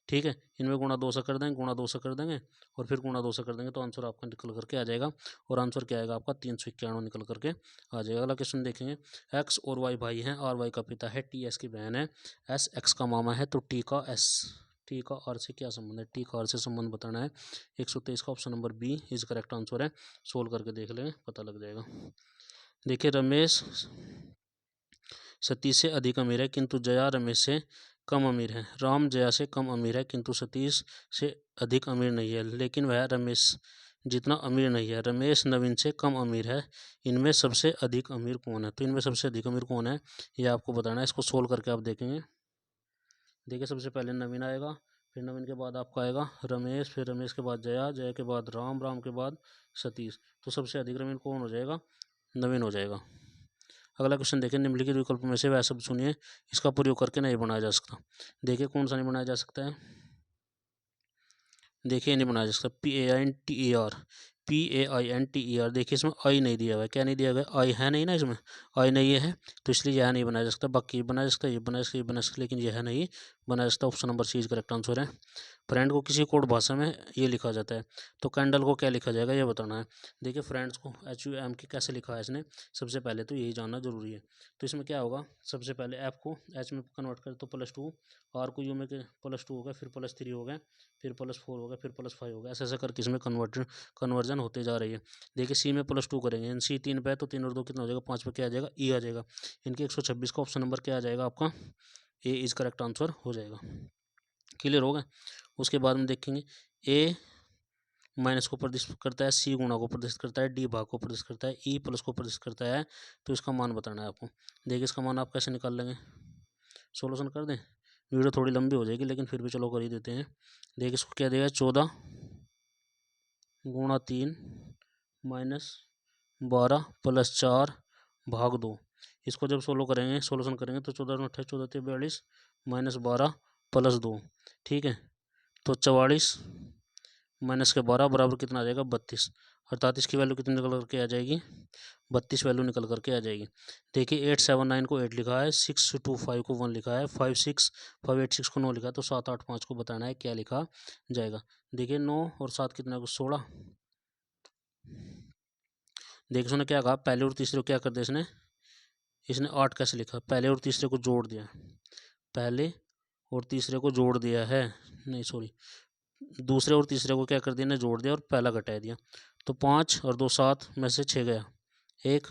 Speaker 1: ठीक है, इनमें गुणा 2 से कर देंगे, गुणा 2 से कर देंगे और फिर गुणा 2 से कर देंगे तो आंसर आपका निकल करके आ जाएगा। और आंसर क्या आएगा आपका 391 निकल करके आ जाएगा। अगला क्वेश्चन देखेंगे, एक्स और वाई भाई हैं, आर वाई का पिता है, टी एस की बहन है, एस एक्स का मामा है, तो टी का आर से क्या संबंध है, टी का आर से संबंध बताना है। 123 का option number B is correct answer है। सोल्व करके देख लेंगे, पता लग जाएगा। देखिए, रमेश सतीश से अधिक अमीर है किंतु जया रमेश से कम अमीर है। राम जया से कम अमीर है किंतु सतीश से अधिक अमीर नहीं है, लेकिन वह रमेश जितना अमीर नहीं है। रमेश नवीन से कम अमीर है, इनमें सबसे अधिक अमीर कौन है। तो इनमें सबसे अधिक अमीर कौन है ये आपको बताना है। इसको सोल्व करके आप देखेंगे। देखिए, सबसे पहले नवीन आएगा, फिर नवीन के बाद आपका आएगा रमेश, फिर रमेश के बाद जया, जया के बाद राम, राम के बाद सतीश। तो सबसे अधिक नवीन कौन हो जाएगा, नवीन हो जाएगा। अगला क्वेश्चन देखिए, निम्नलिखित विकल्प में से वह शब्द सुनिए इसका प्रयोग करके नहीं बनाया जा सकता। देखिए, कौन सा नहीं बनाया जा सकता है। देखिए, नहीं बनाया जा सकता। PAINTER। देखिए, इसमें आई नहीं दिया हुआ है। क्या नहीं दिया हुआ है, आई है नहीं ना, इसमें आई नहीं है तो इसलिए यह नहीं बनाया जा सकता। बाकी बनाया जा सकता है, ये बनाया जा सकता है, ये बना सकता, लेकिन यह नहीं बनाया जा सकता। Option number C is correct answer है। फ्रेंड को किसी कोड भाषा में ये लिखा जाता है, तो कैंडल को क्या लिखा जाएगा ये बताना है। देखिए, फ्रेंड्स को HUM के कैसे लिखा है इसने, सबसे पहले तो यही जानना जरूरी है। तो इसमें क्या होगा, सबसे पहले एफ को एच में कन्वर्ट करें तो +2, आर को यू में +2 हो गया, फिर +3 हो गया, फिर +4 हो गया, फिर +5 हो गया। ऐसे ऐसे करके इसमें कन्वर्जन होते जा रही है। देखिए, सी में +2 करेंगे, इन सी 3 पे है तो 3 और 2 कितना हो जाएगा, 5 पे क्या आ जाएगा, ई आ जाएगा। इनके 126 का ऑप्शन नंबर क्या आ जाएगा आपका, ए इज करेक्ट आंसर हो जाएगा। क्लियर होगा। उसके बाद में देखेंगे, ए माइनस को प्रदर्शित करता है, सी गुणा को प्रदर्शित करता है, डी भाग को प्रदर्शित करता है, ई प्लस को प्रदर्शित करता है। तो इसका मान बताना है आपको। देखिए, इसका मान आप कैसे निकाल लेंगे, सोल्यूशन कर दें। वीडियो थोड़ी लंबी हो जाएगी लेकिन फिर भी चलो कर ही देते हैं। देखिए, इसको क्या देगा, 14 गुणा 3 माइनस 12 + 4 भाग 2। इसको जब सोल्व करेंगे, सोल्यूशन करेंगे तो 14 में 28, 14 42 -12 + 2। ठीक है, तो 44 -12 बराबर कितना आ जाएगा, 32। अर्थात इसकी वैल्यू कितनी निकल करके आ जाएगी, 32 वैल्यू निकल करके आ जाएगी। देखिए, 879 को 8 लिखा है, 625 को 1 लिखा है, 586 को 9 लिखा है, तो 785 को बताना है क्या लिखा जाएगा। देखिए, 9 और 7 कितना है, 16। देखिए, उसने क्या कहा, पहले और तीसरे को क्या कर दिया इसने 8 कैसे लिखा, पहले और तीसरे को जोड़ दिया, पहले और तीसरे को जोड़ दिया है, नहीं सॉरी, दूसरे और तीसरे को क्या कर दिया ने जोड़ दिया और पहला घटा दिया। तो 5 और 2 7 में से 6 गया 1,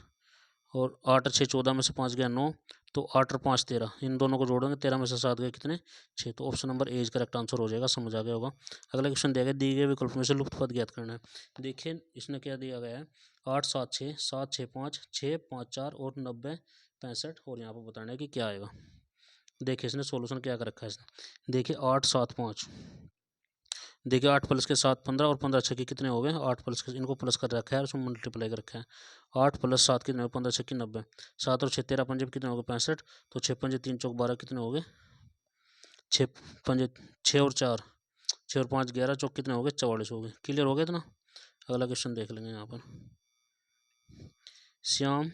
Speaker 1: और 8 और 6 14 में से 5 गया 9, तो 8 और 5 13, इन दोनों को जोड़ेंगे 13 में से 7 गए कितने 6। तो option number A correct answer हो जाएगा। समझ आ गया होगा। अगला क्वेश्चन दिया गया, दिए गए विकल्प में से लुप्त पद ज्ञात करना है। देखिए, इसने क्या दिया गया है, 8 7 6 7 6 5 6 5 4 और 90 65, और यहाँ पर बताना है कि क्या आएगा। देखिए, इसने सोल्यूशन क्या कर रखा है इसने। देखिए, 8 7 5, देखिए 8 प्लस के 7 15 और 15 छक्के कितने हो गए, 8 प्लस के इनको प्लस कर रखा है और उसमें मल्टीप्लाई कर रखा है। 8 + 7 कितने हो, 15 छक्के 90, 7 और 6 13 पंजे कितने हो गए 65, तो 6 पंजे 3 चौक 12 कितने हो गए, 6 पंजे 6 और 4 6 और 5 11 चौक कितने हो गए 44 हो गए। क्लियर हो गया इतना। अगला क्वेश्चन देख लेंगे यहाँ पर। श्याम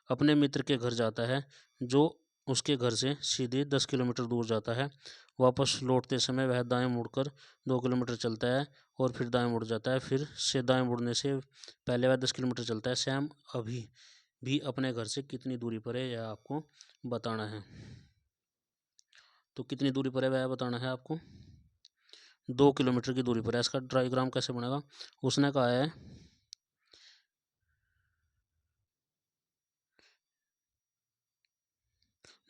Speaker 1: अपने मित्र के घर जाता है जो उसके घर से सीधे 10 किलोमीटर दूर जाता है। वापस लौटते समय वह दाएं मुड़कर 2 किलोमीटर चलता है और फिर दाएं मुड़ जाता है। फिर से दाएं मुड़ने से पहले वह 10 किलोमीटर चलता है। श्याम अभी भी अपने घर से कितनी दूरी पर है यह आपको बताना है। तो कितनी दूरी पर है वह बताना है आपको, 2 किलोमीटर की दूरी पर है। इसका डायग्राम कैसे बनेगा, उसने कहा है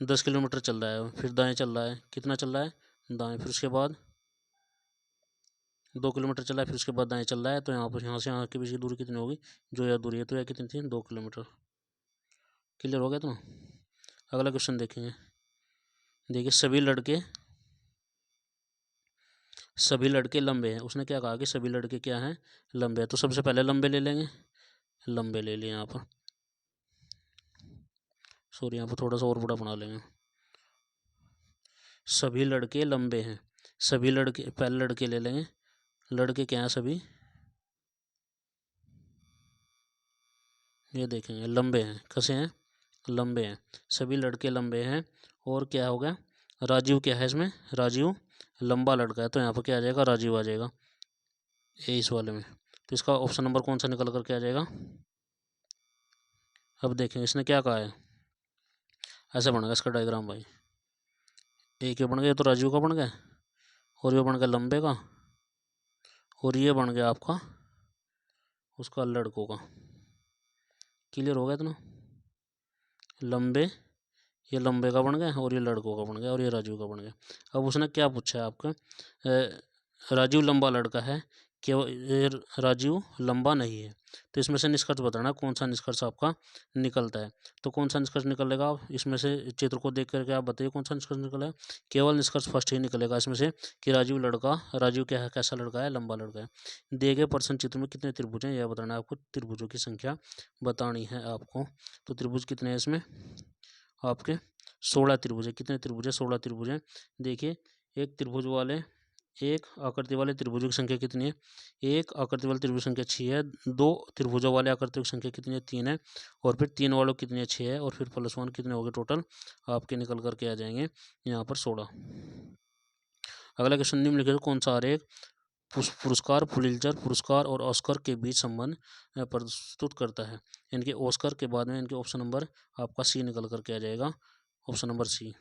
Speaker 1: 10 किलोमीटर चल रहा है, फिर दाएं चल रहा है, कितना चल रहा है दाएं, फिर उसके बाद 2 किलोमीटर चला है, फिर उसके बाद दाएं चल रहा है। तो यहाँ पर यहाँ से यहाँ के बीच की दूरी कितनी होगी, जो यह दूरी है तो यह कितनी थी 2 किलोमीटर। क्लियर हो गया। तो अगला क्वेश्चन देखेंगे। देखिए, सभी लड़के लंबे हैं। उसने क्या कहा कि सभी लड़के क्या हैं, लंबे हैं। तो सबसे पहले लंबे ले लेंगे, लंबे ले लिए यहाँ पर, सॉरी यहाँ पर थोड़ा सा और बड़ा बना लेंगे। सभी लड़के लंबे हैं, सभी लड़के, पहले लड़के ले लेंगे, लड़के क्या हैं सभी, ये देखेंगे लंबे हैं, कैसे हैं लंबे हैं, सभी लड़के लंबे हैं। और क्या हो गया, राजीव क्या है इसमें, राजीव लंबा लड़का है, तो यहाँ पर क्या आ जाएगा, राजीव आ जाएगा ए इस वाले में। तो इसका ऑप्शन नंबर कौन सा निकल कर के आ जाएगा। अब देखें इसने क्या कहा है, ऐसा बनेगा इसका डायग्राम भाई, एक ये बन गया तो राजीव का बन गया, और ये बन गया लंबे का, और ये बन गया आपका उसका लड़कों का। क्लियर हो गया इतना, लंबे, ये लंबे का बन गया और ये लड़कों का बन गया और ये राजू का बन गया। अब उसने क्या पूछा है आपका, राजीव लंबा लड़का है कि राजीव लंबा नहीं है, तो इसमें से निष्कर्ष बताना कौन सा निष्कर्ष आपका निकलता है। तो कौन सा निष्कर्ष निकलेगा, आप इसमें से चित्र को देख करके आप बताइए कौन सा निष्कर्ष निकलेगा। केवल निष्कर्ष फर्स्ट ही निकलेगा इसमें से कि राजीव क्या है, कैसा लड़का है, लंबा लड़का है। दिए गए प्रश्न चित्र में कितने त्रिभुज हैं यह बताना है आपको, त्रिभुजों की संख्या बतानी है आपको। तो त्रिभुज कितने हैं इसमें आपके, 16 त्रिभुज है। कितने त्रिभुज है, 16 त्रिभुज है। देखिए एक त्रिभुज वाले, एक आकृति वाले त्रिभुजों की संख्या कितनी है, एक आकृति वाले त्रिभुज की संख्या 6 है, दो त्रिभुजों वाले आकृतियों की संख्या कितनी है, 3 है, और फिर 3 वालों की कितनी है, 6 है, और फिर +1 कितने हो गए टोटल आपके निकल करके आ जाएंगे यहाँ पर 16। अगला क्वेश्चन निम्नलिखित कौन सा आरेख पुरस्कार, पुलित्जर पुरस्कार और ऑस्कर के बीच संबंध प्रस्तुत करता है। इनके ऑस्कर के बाद में इनके ऑप्शन नंबर आपका सी निकल करके आ जाएगा, ऑप्शन नंबर सी।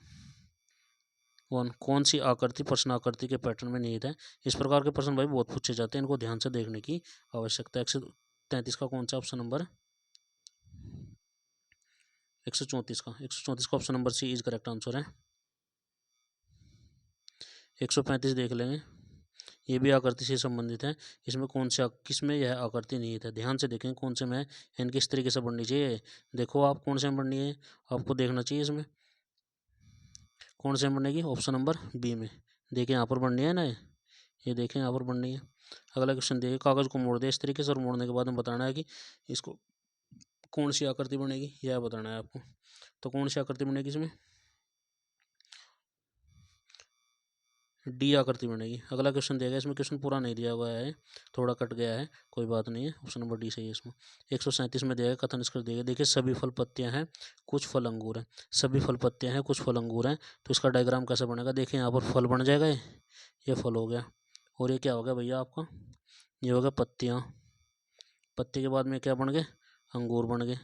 Speaker 1: कौन सी आकृति प्रश्न आकृति के पैटर्न में निहित है। इस प्रकार के प्रश्न भाई बहुत पूछे जाते हैं, इनको ध्यान से देखने की आवश्यकता है। 133 का कौन सा ऑप्शन नंबर, 134 का, 134 का option number C is correct answer है। 135 देख लेंगे, ये भी आकृति से संबंधित है। इसमें कौन से किसमें यह आकृति निहित है, ध्यान से देखें कौन से में इनकी इस तरीके से बननी चाहिए। देखो आप कौन से में बननी है, आपको देखना चाहिए इसमें कौन से में बनेगी, ऑप्शन नंबर बी में। देखिए यहाँ पर बननी है ना, ये देखें यहाँ पर बननी है। अगला क्वेश्चन देखिए, कागज को मोड़ दे इस तरीके से, और मोड़ने के बाद में बताना है कि इसको कौन सी आकृति बनेगी, यह बताना है आपको। तो कौन सी आकृति बनेगी इसमें, डी आकृति बनेगी। अगला क्वेश्चन दिया गया, इसमें क्वेश्चन पूरा नहीं दिया हुआ है, थोड़ा कट गया है, कोई बात नहीं है, ऑप्शन नंबर डी सही है इसमें। 137 में दिया गया कथन निष्कर्ष दिया गया। देखिए सभी फल पत्तियां हैं, कुछ फल अंगूर हैं, सभी फल पत्तियां हैं, कुछ फल अंगूर हैं, तो इसका डायग्राम कैसे बनेगा। देखिए यहाँ पर फल बन जाएगा, ये फल हो गया, और ये क्या हो गया भैया आपका, ये हो गया पत्तियाँ, पत्ती के बाद में क्या बन गए, अंगूर बन गए।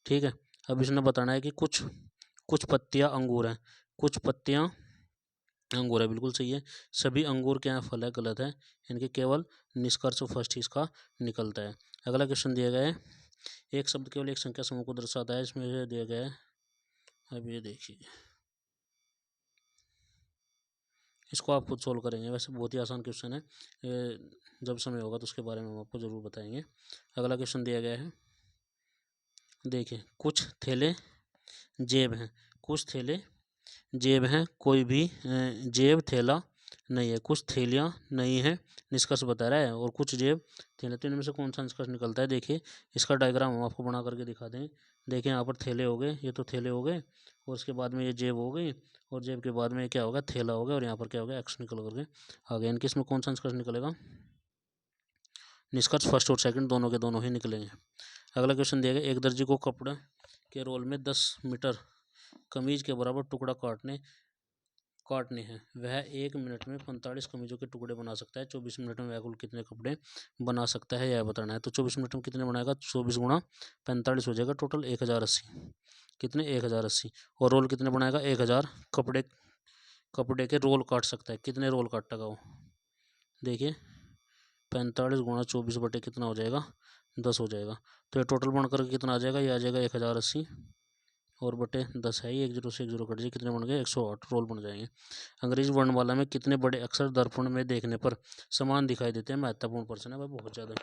Speaker 1: ठीक है, अब इसने बताना है कि कुछ कुछ पत्तियाँ अंगूर हैं, कुछ पत्तियाँ अंगूर है, बिल्कुल सही है। सभी अंगूर क्या है, फल है, गलत है। इनके केवल निष्कर्ष फर्स्ट ही इसका निकलता है। अगला क्वेश्चन दिया गया है, एक शब्द केवल एक संख्या समूह को दर्शाता है, इसमें दिया गया है, अब ये देखिए इसको आप खुद सोल्व करेंगे, वैसे बहुत ही आसान क्वेश्चन है, जब समय होगा तो उसके बारे में हम आपको ज़रूर बताएंगे। अगला क्वेश्चन दिया गया है, देखिए कुछ थैले जेब हैं, कुछ थैले जेब हैं, कोई भी जेब थैला नहीं है, कुछ थैलियाँ नहीं है, निष्कर्ष बता रहा है, और कुछ जेब थैले, तो इनमें से कौन सा निष्कर्ष निकलता है। देखिए इसका डायग्राम हम आपको बना करके दिखा दें। देखिए यहाँ पर थैले हो गए, ये तो थैले हो गए, और उसके बाद में ये जेब हो गई, और जेब के बाद में क्या होगा, थैला हो गया, और यहाँ पर क्या हो गया, एक्स निकल करके आ गया। इनके इसमें कौन सा निष्कर्ष निकलेगा, निष्कर्ष फर्स्ट और सेकंड दोनों के दोनों ही निकलेंगे। अगला क्वेश्चन दिया गया, एक दर्जी को कपड़े के रोल में 10 मीटर कमीज के बराबर टुकड़ा काटने हैं, वह 1 मिनट में 45 कमीजों के टुकड़े बना सकता है, 24 मिनट में वह कुल कितने कपड़े बना सकता है यह बताना है। तो 24 मिनट में कितने बनाएगा, 24 गुणा 45 हो जाएगा, टोटल 1080, कितने 1080, और रोल कितने बनाएगा, 1000 कपड़े के रोल काट सकता है। कितने रोल काटेगा वो, देखिए 45 गुणा 24 बटे कितना हो जाएगा, 10 हो जाएगा। तो ये टोटल बनकर कितना आ जाएगा, ये आ जाएगा 1080, और बटे 10 है, ये 1 0 से 1 0 कट जाए, कितने बन गए, 108 रोल बन जाएंगे। अंग्रेजी वर्णमाला में कितने बड़े अक्षर दर्पण में देखने पर समान दिखाई देते हैं। महत्वपूर्ण प्रश्न है भाई, बहुत ज़्यादा,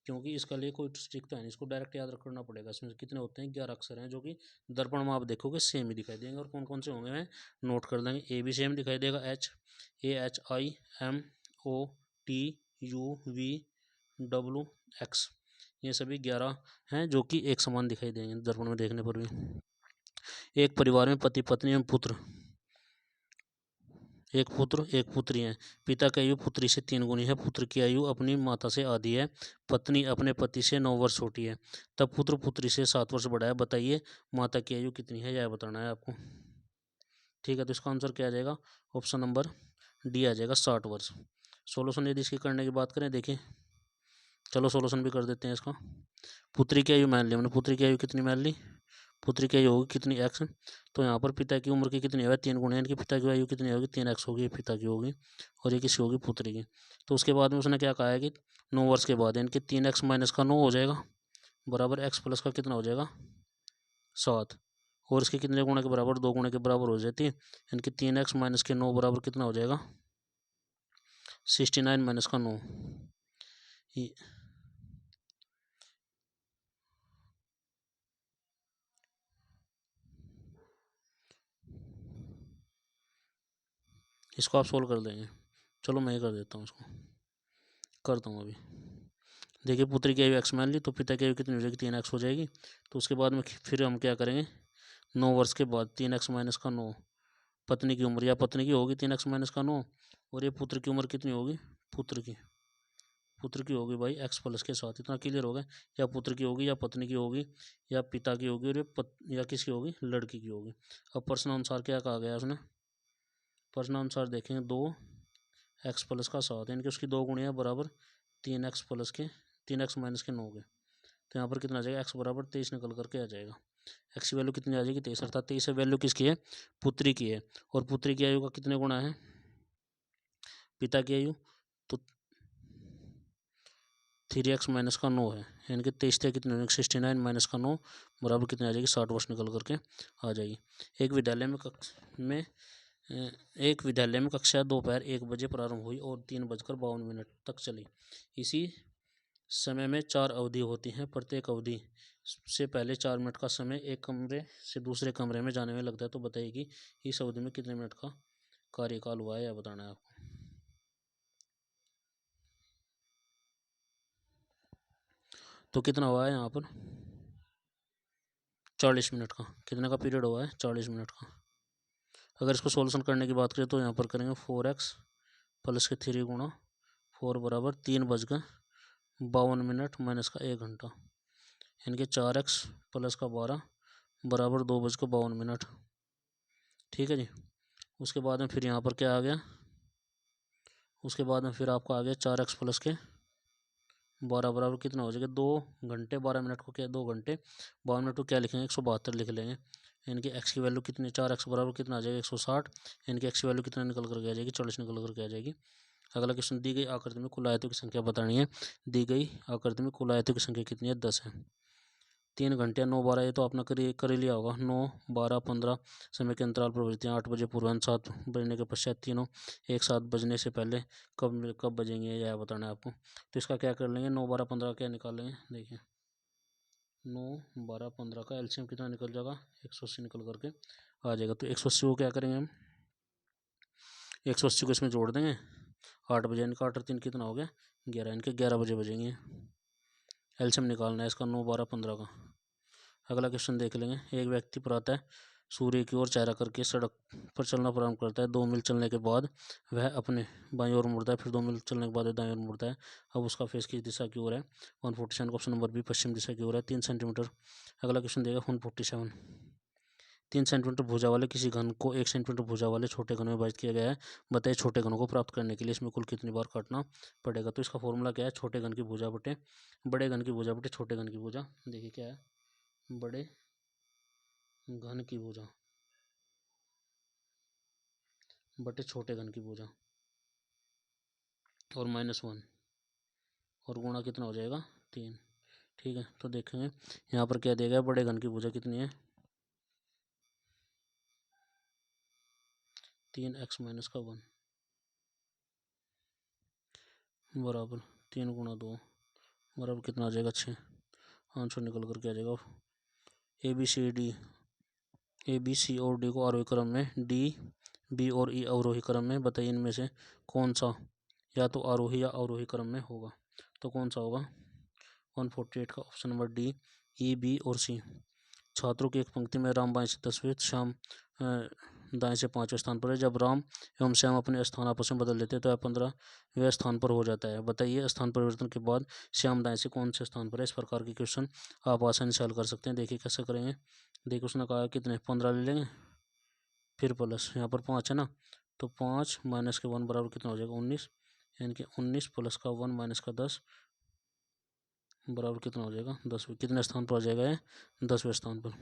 Speaker 1: क्योंकि इसका लिए कोई ट्रिक तो है नहीं, इसको डायरेक्ट याद रखना पड़ेगा। इसमें कितने होते हैं, 11 अक्षर हैं, जो कि दर्पण में आप देखोगे सेम ही दिखाई देंगे, और कौन कौन से होंगे मैं नोट कर देंगे। ए भी सेम दिखाई देगा, HAMOTUVWX, ये सभी 11 हैं जो कि एक समान दिखाई देंगे दर्पण में देखने पर भी। एक परिवार में पति पत्नी एवं पुत्र, एक पुत्र एक पुत्री है, पिता की आयु पुत्री से 3 गुनी है, पुत्र की आयु अपनी माता से आधी है, पत्नी अपने पति से 9 वर्ष छोटी है, तब पुत्र पुत्री से 7 वर्ष बड़ा है, बताइए माता की आयु कितनी है, यह बताना है आपको। ठीक है, तो इसका आंसर क्या आ जाएगा, ऑप्शन नंबर डी आ जाएगा 60 वर्ष। सोल्यूशन यदि इसकी करने की बात करें, देखिए चलो सोल्यूशन भी कर देते हैं इसका। पुत्री की आयु मान ली हमने, पुत्री की आयु कितनी मान ली, पुत्री की आयु होगी कितनी, एक्स। तो यहाँ पर पिता की उम्र की कितनी है, 3 गुना, इनकी पिता की आयु कितनी होगी, 3x होगी, पिता की होगी, और ये किसी होगी, पुत्री की। तो उसके बाद में उसने क्या कहा है कि 9 वर्ष के बाद इनके 3x माइनस का 9 हो जाएगा, बराबर एक्स प्लस का कितना हो जाएगा, 7, और इसके कितने गुणे के बराबर, 2 गुणे के बराबर हो जाती है। इनकी 3x माइनस के 9 बराबर कितना हो जाएगा, 69 माइनस का 9। इसको आप सोल्व कर देंगे, चलो मैं ही कर देता हूँ, इसको करता हूँ अभी। देखिए पुत्री की आयु एक्स मान ली, तो पिता की आयु कितनी हो जाएगी, 3x हो जाएगी। तो उसके बाद में फिर हम क्या करेंगे, 9 वर्ष के बाद 3x माइनस का 9, पत्नी की उम्र, या पत्नी की होगी 3x माइनस का 9, और ये पुत्र की उम्र कितनी होगी, पुत्र की होगी भाई एक्स प्लस के साथ। इतना क्लियर हो गया, या पुत्र की होगी, या पत्नी की होगी, या पिता की होगी, और ये या किसकी होगी, लड़की की होगी। अब प्रश्न अनुसार क्या कहा गया उसने, प्रश्न अनुसार देखेंगे 2x प्लस का 7, इनकी उसकी 2 गुणिया बराबर 3x प्लस के 3x माइनस के 9 के। तो यहाँ पर कितना आ जाएगा, x बराबर 23 निकल करके आ जाएगा। x की वैल्यू कितनी आ जाएगी, 23, अर्थात 23 वैल्यू किसकी है, पुत्री की है। और पुत्री की आयु का कितने गुणा है, पिता की आयु, तो 3x माइनस का 9 है, यानी कि 23 थे कितने, 69 माइनस का 9 बराबर कितने आ जाएगी, 60 वर्ष निकल करके आ जाएगी। एक विद्यालय में कक्षा दोपहर 1 बजे प्रारंभ हुई और 3:52 तक चली। इसी समय में 4 अवधि होती हैं, प्रत्येक अवधि से पहले 4 मिनट का समय एक कमरे से दूसरे कमरे में जाने में लगता है। तो बताइए कि इस अवधि में कितने मिनट का कार्यकाल हुआ है, या बताना है आपको। तो कितना हुआ है यहाँ पर, 40 मिनट का, कितने का पीरियड हुआ है, 40 मिनट का। अगर इसको सॉल्यूशन करने की बात करें तो यहाँ पर करेंगे 4x प्लस के 3 गुणा 4 बराबर 3:52 माइनस का 1 घंटा, यानी कि 4x प्लस का 12 बराबर 2:52। ठीक है जी। उसके बाद में फिर यहाँ पर क्या आ गया, उसके बाद में फिर आपका आ गया 4x प्लस के 12 बराबर कितना हो जाएगा, 2 घंटे 12 मिनट को क्या, 2 घंटे 52 को क्या लिखेंगे, 172 लिख लेंगे। यानी कि x की वैल्यू कितनी, 4x बराबर कितना आ जाएगा, 160, यानी कि x की वैल्यू कितना निकल करके आ जाएगी, 40 निकल करके आ जाएगी। अगला क्वेश्चन, दी गई आकृति में कुल आयतों की संख्या बतानी है। दी गई आकृति में कुल आयतों की संख्या कितनी है, 10 है। 3 घंटे 9 12, ये तो आपने कर ही लिया होगा, 9 12 15 समय के अंतराल पर बजती हैं। 8 बजे पूर्वाह्न, 7 बजने के पश्चात तीनों एक साथ बजने से पहले कब कब बजेंगे, यह बताना है आपको। तो इसका क्या कर लेंगे, 9 12 15 क्या निकाल लेंगे, देखिए 9 12 15 का एलसीएम कितना निकल जाएगा, 180 निकल करके आ जाएगा। तो 180 को क्या करेंगे हम, 180 को इसमें जोड़ देंगे, 8 बजे, इनका 8 और 3 कितना हो गया, 11, इनके 11 बजे बजेंगे। एलसीएम निकालना है इसका 9 12 15 का। अगला क्वेश्चन देख लेंगे, एक व्यक्ति प्रातः सूर्य की ओर चेहरा करके सड़क पर चलना प्रारंभ करता है। 2 मील चलने के बाद वह अपने बाईं ओर मुड़ता है, फिर 2 मील चलने के बाद वह दाईं ओर मुड़ता है। अब उसका फेस किस दिशा की ओर है, 147 का ऑप्शन नंबर बी पश्चिम दिशा की ओर है, 3 सेंटीमीटर। अगला क्वेश्चन देगा 147, 3 सेंटीमीटर भुजा वाले किसी घन को 1 सेंटीमीटर भुजा वाले छोटे घन में विभाजित किया गया है। बताइए छोटे घनों को प्राप्त करने के लिए इसमें कुल कितनी बार काटना पड़ेगा। तो इसका फॉर्मूला क्या है, छोटे घन की भुजा बटे बड़े घन की भुजा बटे छोटे घन की भुजा। देखिए क्या है, बड़े घन की भुजा बटे छोटे घन की भुजा और -1, और गुणा कितना हो जाएगा, 3। ठीक है, तो देखेंगे यहाँ पर क्या दिया गया, बड़े घन की भुजा कितनी है, 3x माइनस का 1 बराबर 3 गुणा 2 बराबर कितना आ जाएगा, 6। आंसर निकल करके आ जाएगा। ए बी सी और डी को आरोही क्रम में, डी बी और ई अवरोही क्रम में। बताइए इनमें से कौन सा या तो आरोही या अवरोही क्रम में होगा। तो कौन सा होगा, 148 का option number D, E B और सी। छात्रों की एक पंक्ति में राम बाएं से 10वें, श्याम दाएं से 5वें स्थान पर है। जब राम एवं श्याम अपने स्थान आपस में बदल लेते हैं तो वह 15वें स्थान पर हो जाता है। बताइए स्थान परिवर्तन के बाद श्याम दाएं से कौन से स्थान पर है। इस प्रकार के क्वेश्चन आप आसानी से हल कर सकते हैं। देखिए कैसे करेंगे, देखिए उसने कहा कितने, 15 ले लेंगे, फिर प्लस, यहाँ पर 5 है ना, तो 5 माइनस के 1 बराबर कितना हो जाएगा 19, यानी कि 19 प्लस का 1 माइनस का 10 बराबर कितना हो जाएगा 10। कितने स्थान पर आ जाएगा ये, 10वें स्थान पर।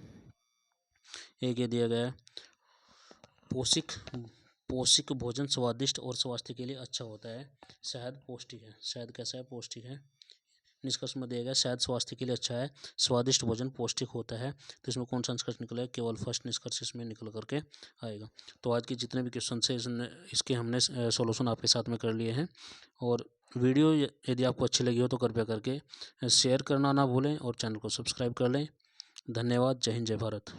Speaker 1: एक ये दिया गया है, पौष्टिक पौष्टिक भोजन स्वादिष्ट और स्वास्थ्य के लिए अच्छा होता है। शहद पौष्टिक है, शहद कैसा है, पौष्टिक है। निष्कर्ष में दिया गया शहद स्वास्थ्य के लिए अच्छा है, स्वादिष्ट भोजन पौष्टिक होता है। तो इसमें कौन सा निष्कर्ष निकला है, केवल फर्स्ट निष्कर्ष इसमें निकल करके आएगा। तो आज के जितने भी क्वेश्चन है इसके हमने सॉल्यूशन आपके साथ में कर लिए हैं। और वीडियो यदि आपको अच्छी लगी हो तो कृपया करके शेयर करना ना भूलें और चैनल को सब्सक्राइब कर लें। धन्यवाद। जय हिंद, जय भारत।